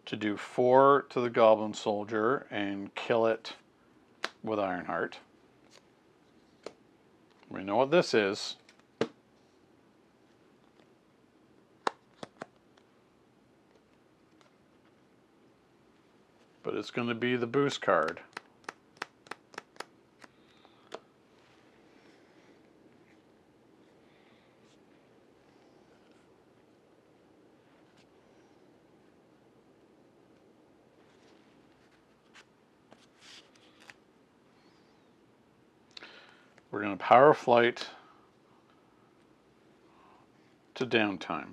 To do 4 to the Goblin Soldier and kill it with Ironheart. We know what this is. But it's going to be the boost card. We're going to Power Flight to Downtime.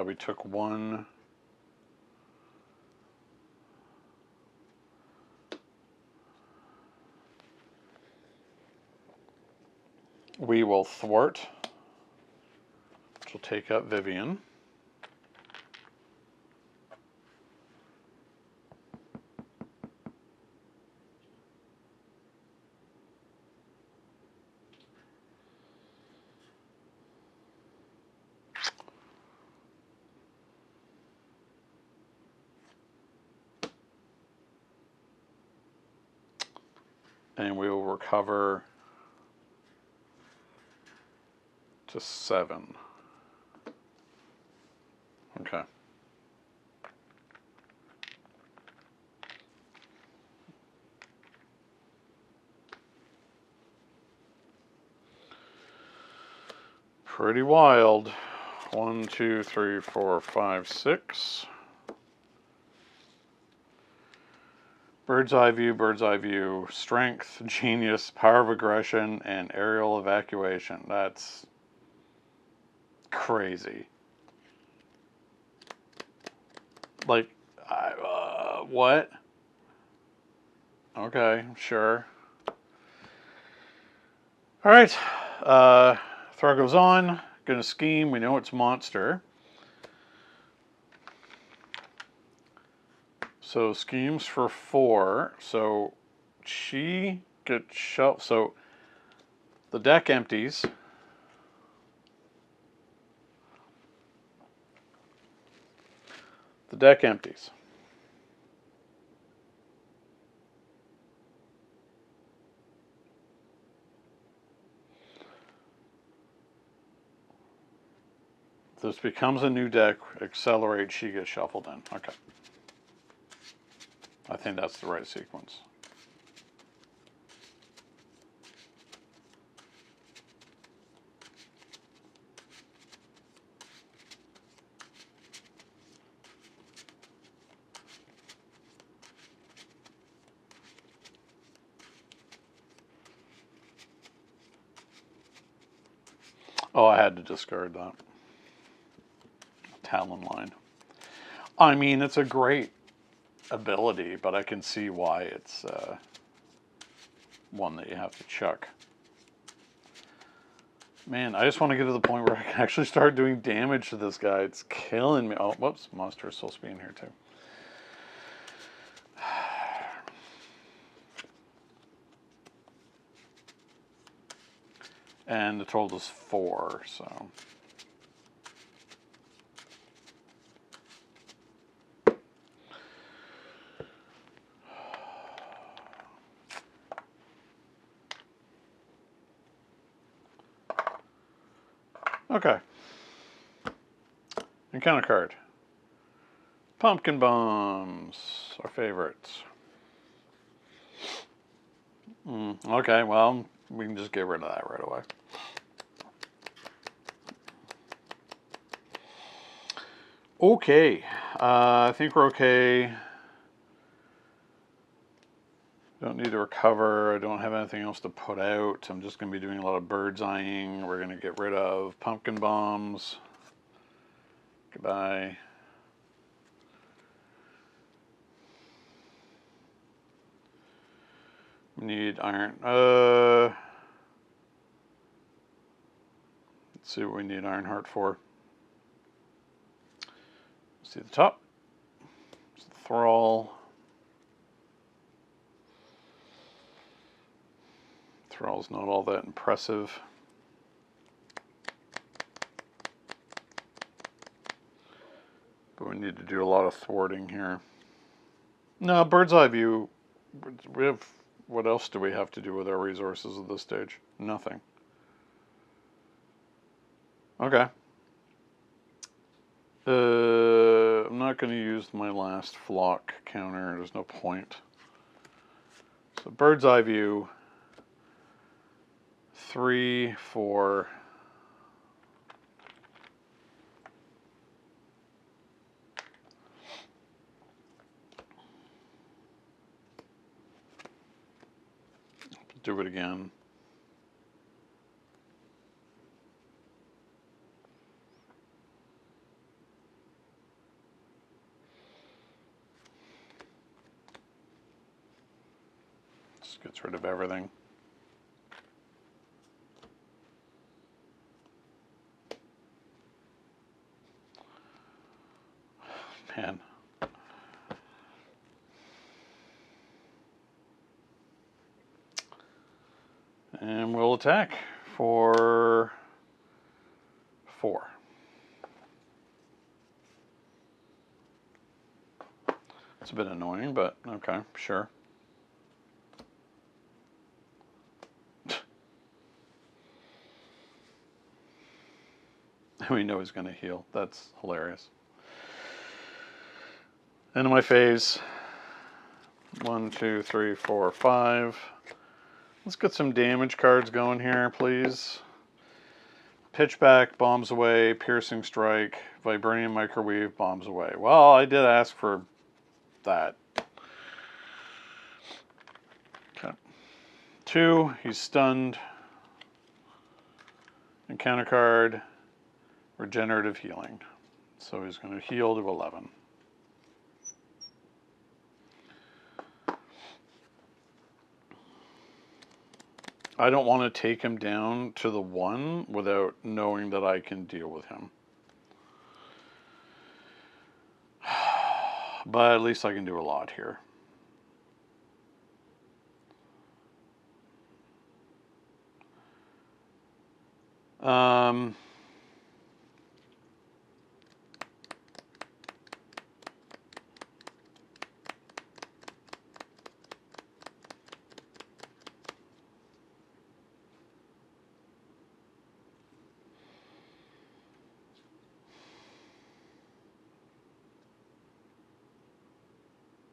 We took 1. We will Thwart, which will take up Vivian. And we will recover to 7. Okay. Pretty wild. 1, 2, 3, 4, 5, 6. Bird's eye view, strength, genius, power of aggression, and aerial evacuation. That's crazy. Like, what? Okay, sure. All right, throw goes on. Gonna scheme. We know it's monster. So schemes for 4. So she gets shelved. So the deck empties. The deck empties. This becomes a new deck. Accelerate. She gets shuffled in. Okay. I think that's the right sequence. Oh, I had to discard that. Talon line. I mean, it's a great ability, but I can see why it's one that you have to chuck. Man, I just want to get to the point where I can actually start doing damage to this guy. It's killing me. Oh, whoops, monster is supposed to be in here too. And the total is 4, so. Okay. Encounter card. Pumpkin bombs, our favorites. Okay, well, we can just get rid of that right away. Okay, I think we're okay. Don't need to recover. I don't have anything else to put out. I'm just going to be doing a lot of bird's eyeing. We're going to get rid of pumpkin bombs. Goodbye. We need iron. Let's see what we need Ironheart for. See the top. It's the Thrall. Thrall's not all that impressive. But we need to do a lot of thwarting here. No, bird's eye view. We have. What else do we have to do with our resources at this stage? Nothing. Okay. I'm not going to use my last flock counter. There's no point. So bird's eye view. 3, 4. Do it again. Just gets rid of everything. Man. And we'll attack for 4. It's a bit annoying, but okay, sure. We know he's going to heal. That's hilarious. End of my phase. 1, 2, 3, 4, 5. Let's get some damage cards going here, please. Pitchback, bombs away. Piercing strike, vibranium microwave, bombs away. Well, I did ask for that. Okay. 2, he's stunned. Encounter card, regenerative healing. So he's going to heal to 11. I don't want to take him down to the 1 without knowing that I can deal with him. But at least I can do a lot here.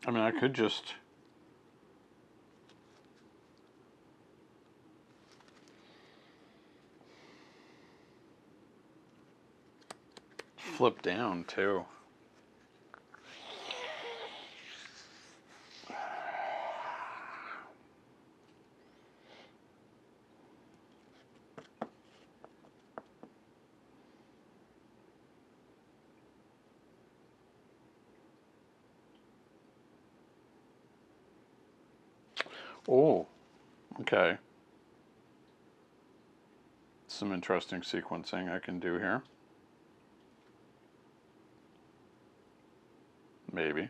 I mean, I could just flip down too. Oh, okay. Some interesting sequencing I can do here. Maybe.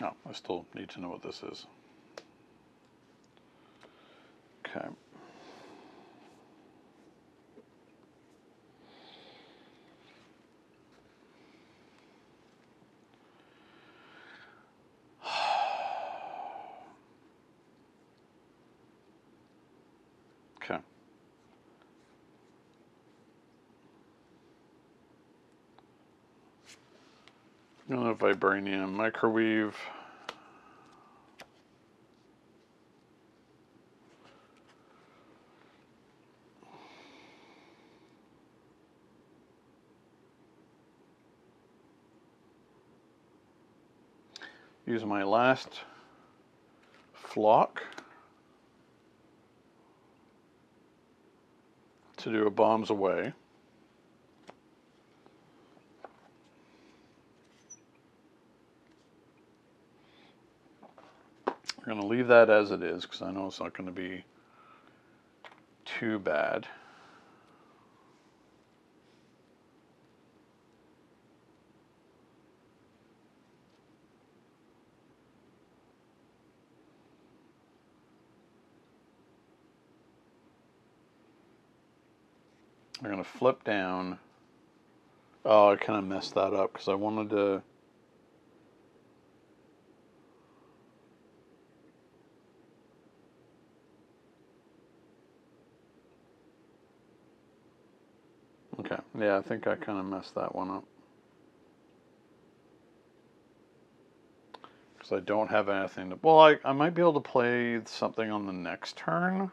Oh, I still need to know what this is. Okay. Okay. I'm gonna vibranium microwave. Use my last flock to do a bombs away. We're going to leave that as it is because I know it's not going to be too bad. We're going to flip down. Oh, I kind of messed that up because I wanted to... Okay, yeah, I think I kind of messed that one up. Because I don't have anything to... Well, I might be able to play something on the next turn.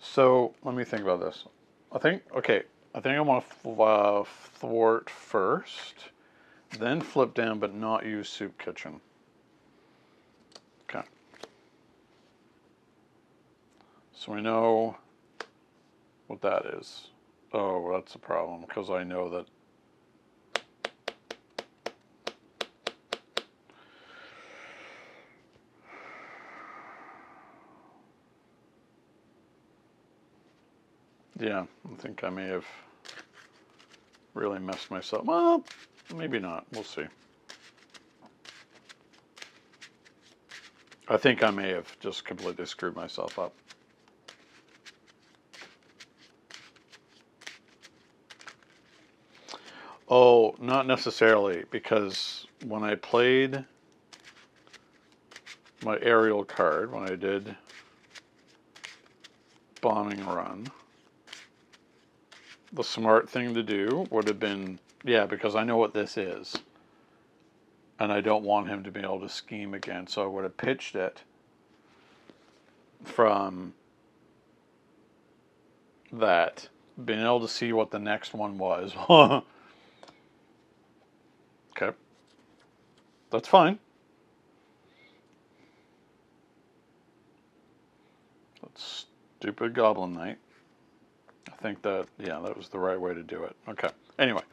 So, let me think about this. I think I want to thwart first, then flip down, but not use Soup Kitchen. Okay. So we know what that is. Oh, that's a problem, because I know that... Yeah, I think I may have really messed myself. Well, maybe not. We'll see. I think I may have just completely screwed myself up. Oh, not necessarily, because when I played my aerial card, when I did bombing run. The smart thing to do would have been, yeah, because I know what this is. And I don't want him to be able to scheme again. So I would have pitched it from that. Being able to see what the next one was. Okay. That's fine. That's stupid Goblin Knight. I think that, yeah, that was the right way to do it. Okay. Anyway.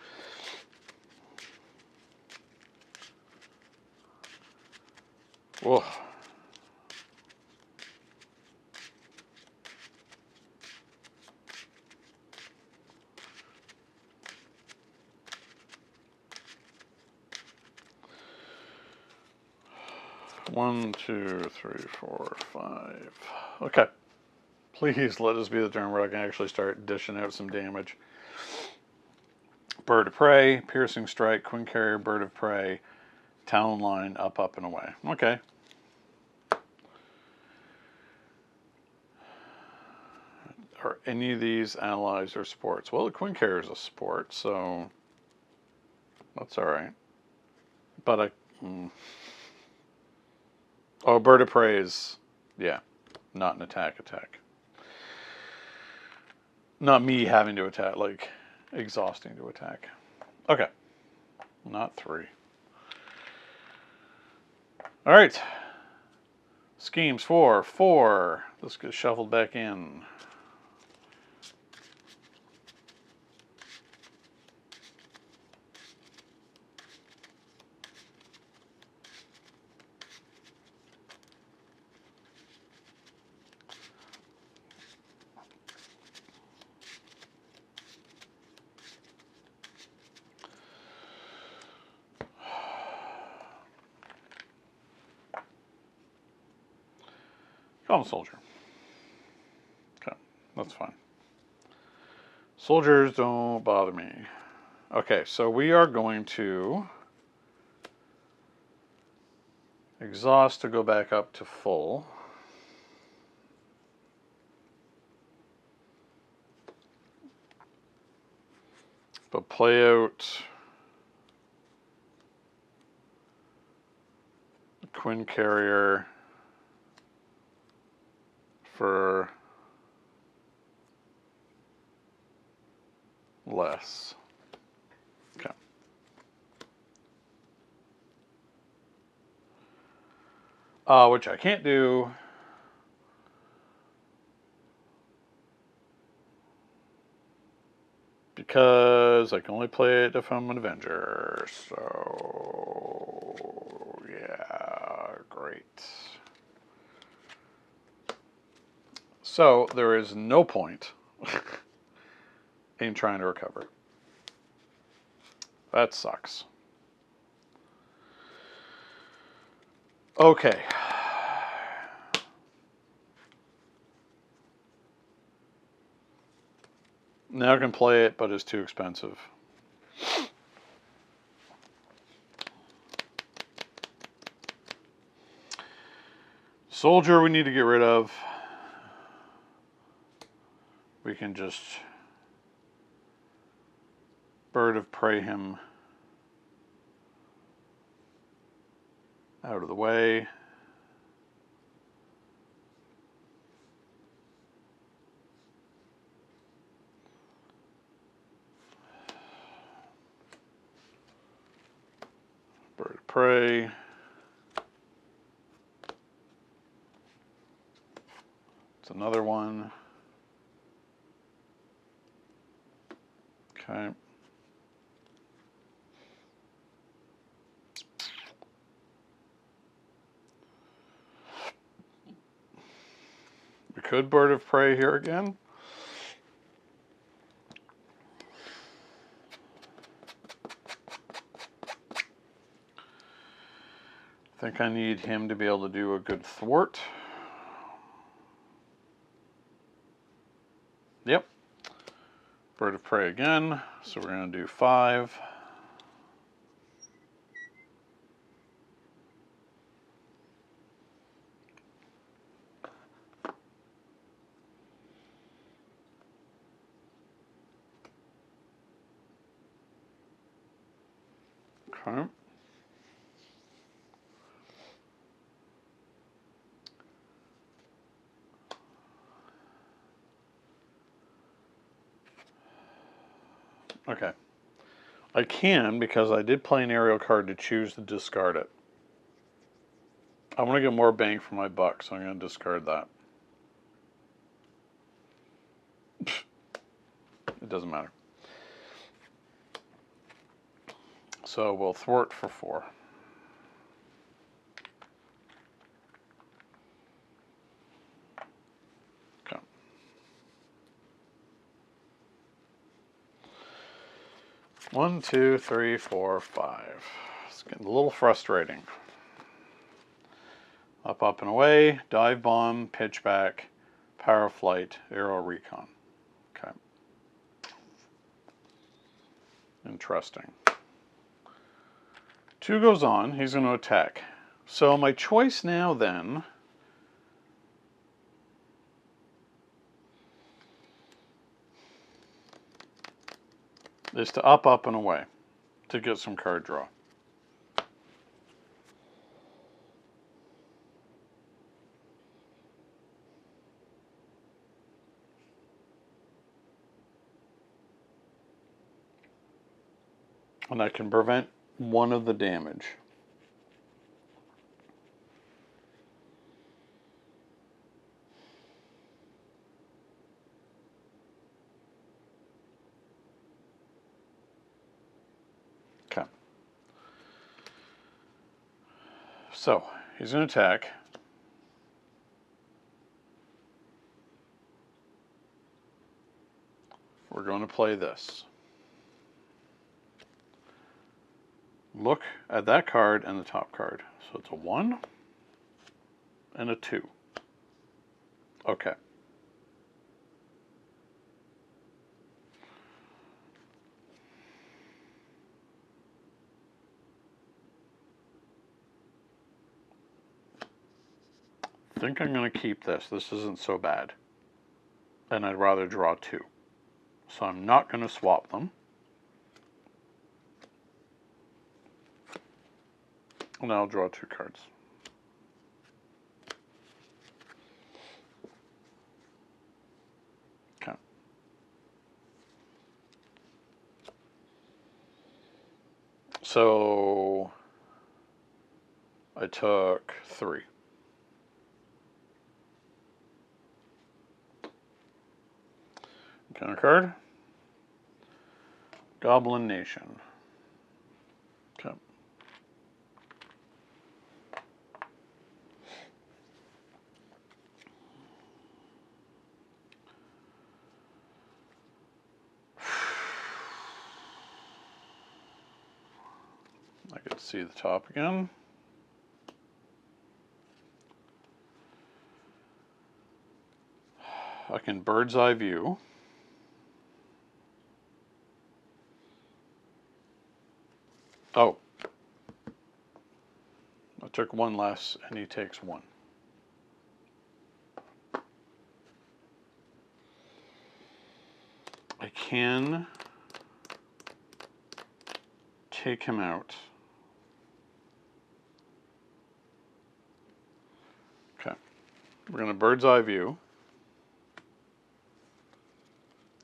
Whoa. One, two, three, four, five. Okay. Please let this be the turn where I can actually start dishing out some damage. Bird of Prey, Piercing Strike, Queen Carrier, Bird of Prey, Talon Line, up, up, and away. Okay. Are any of these allies or supports? Well, the Queen Carrier is a support, so that's alright. But I... Oh, Bird of Prey is, yeah, not an attack. Not me having to attack, like, exhausting to attack. Okay. Not 3. Alright. Schemes 4. 4. This gets shuffled back in. Goblin Soldier. Okay, that's fine. Soldiers don't bother me. Okay, so we are going to exhaust to go back up to full. But play out Queen Carrier for less. Okay. Which I can't do. Because I can only play it if I'm an Avenger. So, yeah, great. So, there is no point in trying to recover. That sucks. Okay. Now I can play it, but it's too expensive. Soldier we need to get rid of. We can just Bird of Prey him out of the way. Bird of Prey. It's another one. Okay. We could Bird of Prey here again. I think I need him to be able to do a good thwart. Yep. Bird of Prey again. So we're going to do 5. Okay. Okay. I can, because I did play an aerial card, to choose to discard it. I want to get more bang for my buck, so I'm going to discard that. It doesn't matter. So we'll thwart for 4. Okay. One, two, three, four, 5. It's getting a little frustrating. Up, up, and away, dive bomb, pitch back, power flight, aero recon. Okay. Interesting. 2 goes on, he's going to attack. So my choice now then is to up, up, and away to get some card draw. And I can prevent one of the damage. Okay. So, he's going to attack. We're going to play this. Look at that card and the top card. So it's a 1 and a 2. Okay. I think I'm going to keep this. This isn't so bad. And I'd rather draw 2. So I'm not going to swap them. And I'll draw 2 cards. Okay. So I took 3. Counter card. Goblin Nation. Okay. I get to see the top again. I can bird's eye view. Oh. I took 1 less and he takes 1. I can take him out. Okay. We're going to bird's eye view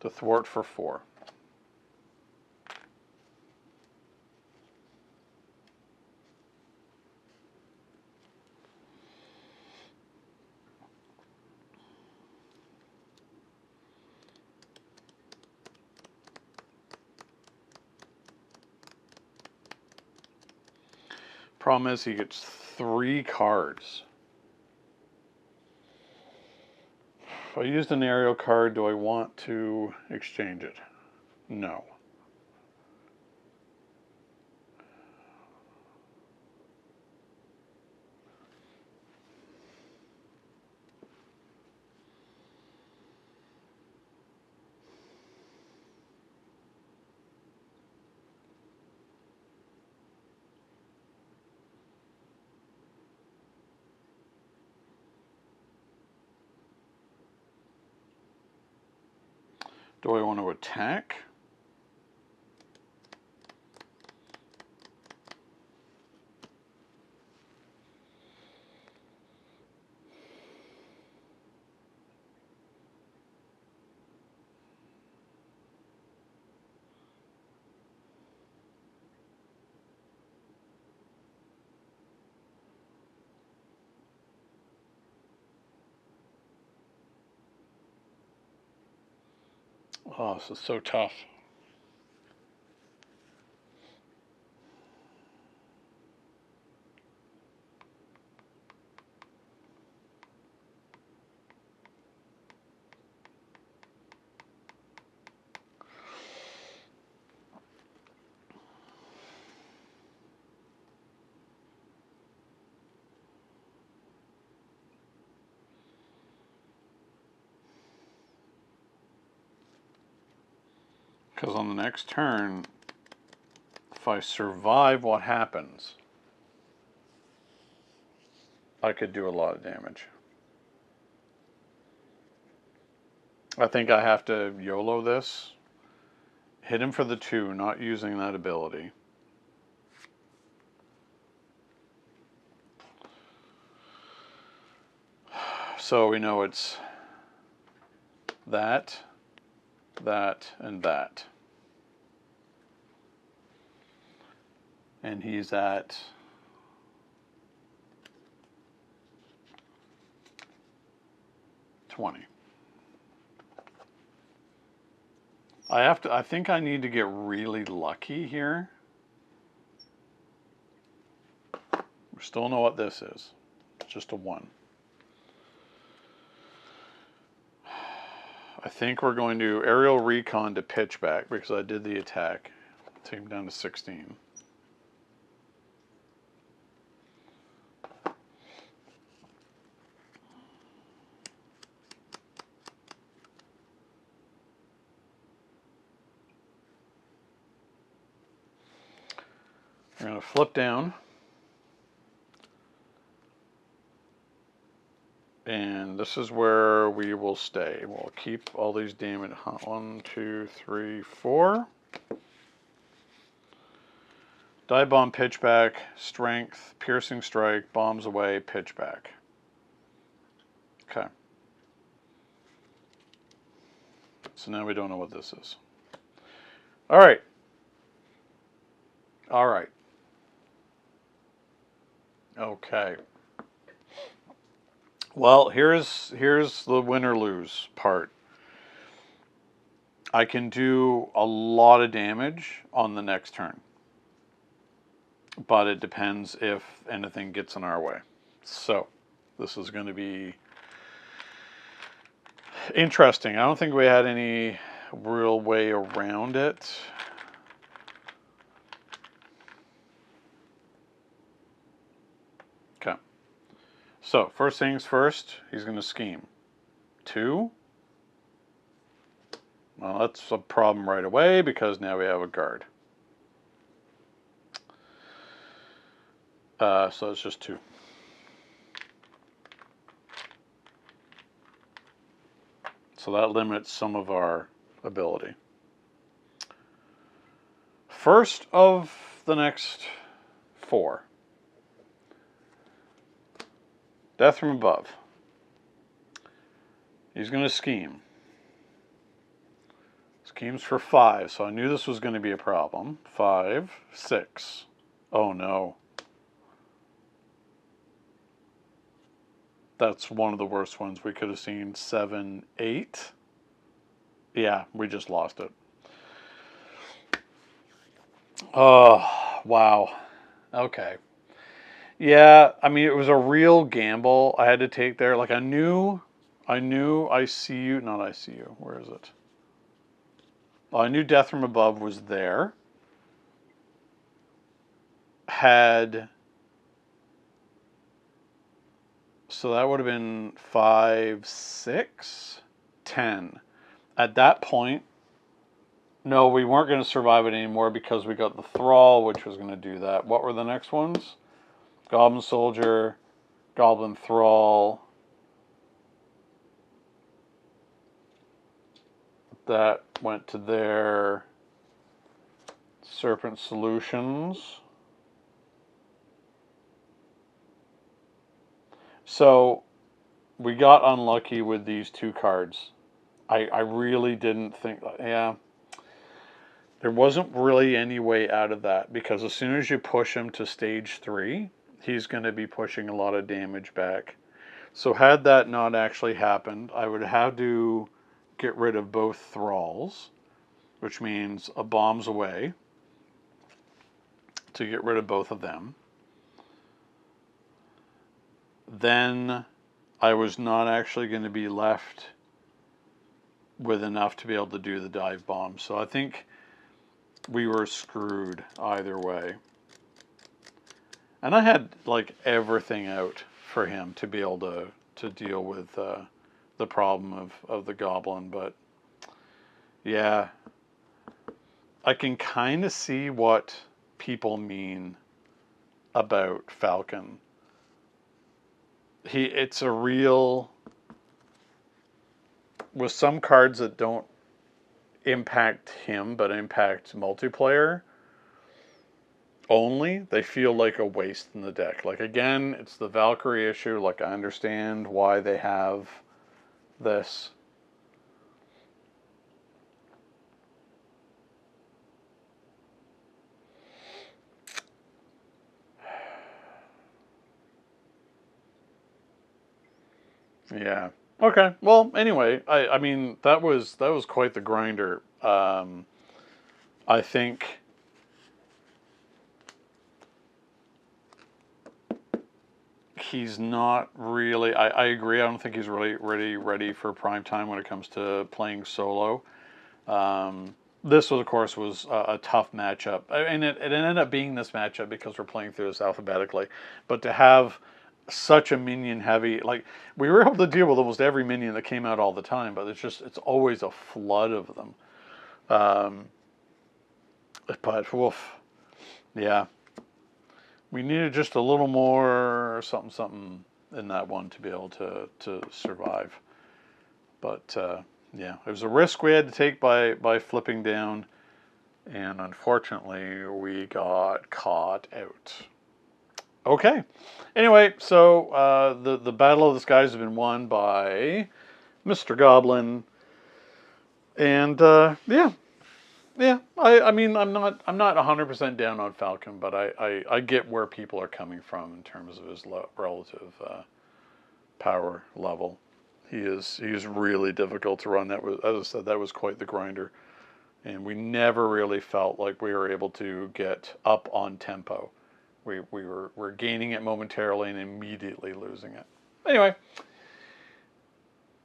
to thwart for 4. Problem is he gets 3 cards. If I used an aerial card, do I want to exchange it? No. Do I want to attack? Oh, this is so tough. Because on the next turn, if I survive what happens, I could do a lot of damage. I think I have to YOLO this. Hit him for the 2, not using that ability. So we know it's that, that, and that. And he's at 20. I think I need to get really lucky here. We still know what this is. It's just a 1. I think we're going to aerial recon to pitch back because I did the attack. Take him down to 16. We're going to flip down. And this is where we will stay. We'll keep all these damage. 1, 2, 3, 4. Die bomb, pitch back, strength, piercing strike, bombs away, pitch back. Okay. So now we don't know what this is. All right. All right. Okay. Well, here's the win or lose part. I can do a lot of damage on the next turn. But it depends if anything gets in our way. So, this is going to be interesting. I don't think we had any real way around it. Okay. So, first things first, he's going to scheme. 2. Well, that's a problem right away because now we have a guard. So it's just 2. So that limits some of our ability. First of the next 4. Death from above. He's going to scheme. Schemes for 5, so I knew this was going to be a problem. 5, 6. Oh no. That's one of the worst ones we could have seen. 7, 8. Yeah, we just lost it. Oh, wow. Okay. Yeah, I mean, it was a real gamble I had to take there. Like, I knew ICU, not ICU. Where is it? Well, I knew Death from Above was there. So that would have been 5, 6, 10. At that point, no, we weren't going to survive it anymore because we got the Thrall, which was going to do that. What were the next ones? Goblin Soldier, Goblin Thrall. That went to their Serpent Solutions. So we got unlucky with these 2 cards. I really didn't think, yeah. There wasn't really any way out of that because as soon as you push him to stage 3, he's going to be pushing a lot of damage back. So had that not actually happened, I would have to get rid of both thralls, which means a bomb's away to get rid of both of them. Then I was not actually going to be left with enough to be able to do the dive bomb. So I think we were screwed either way. And I had like everything out for him to be able to deal with the problem of the goblin. But yeah, I can kind of see what people mean about Falcon. It's a real, with some cards that don't impact him but impact multiplayer only, they feel like a waste in the deck. Like, again, it's the Valkyrie issue. Like, I understand why they have this. Yeah. Okay. Well, anyway, I mean, that was quite the grinder. I think he's not really. I agree. I don't think he's really ready for prime time when it comes to playing solo. This was, of course, a tough matchup, and it ended up being this matchup because we're playing through this alphabetically. But to have such a minion heavy, like, we were able to deal with almost every minion that came out all the time, but it's always a flood of them. But woof, yeah, we needed just a little more something in that one to be able to survive. But yeah, it was a risk we had to take by flipping down, and unfortunately we got caught out. Okay. Anyway, so the Battle of the Skies has been won by Mr. Goblin, and yeah. I mean, I'm not 100% down on Falcon, but I get where people are coming from in terms of his relative power level. He is really difficult to run. That was, as I said, that was quite the grinder, and we never really felt like we were able to get up on tempo. We're gaining it momentarily and immediately losing it. Anyway,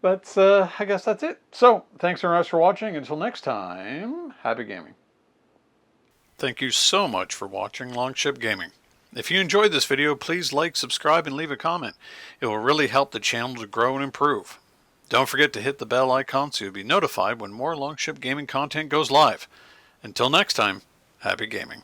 that's I guess that's it. So, thanks very much for watching. Until next time, happy gaming. Thank you so much for watching Longship Gaming. If you enjoyed this video, please like, subscribe, and leave a comment. It will really help the channel to grow and improve. Don't forget to hit the bell icon so you'll be notified when more Longship Gaming content goes live. Until next time, happy gaming.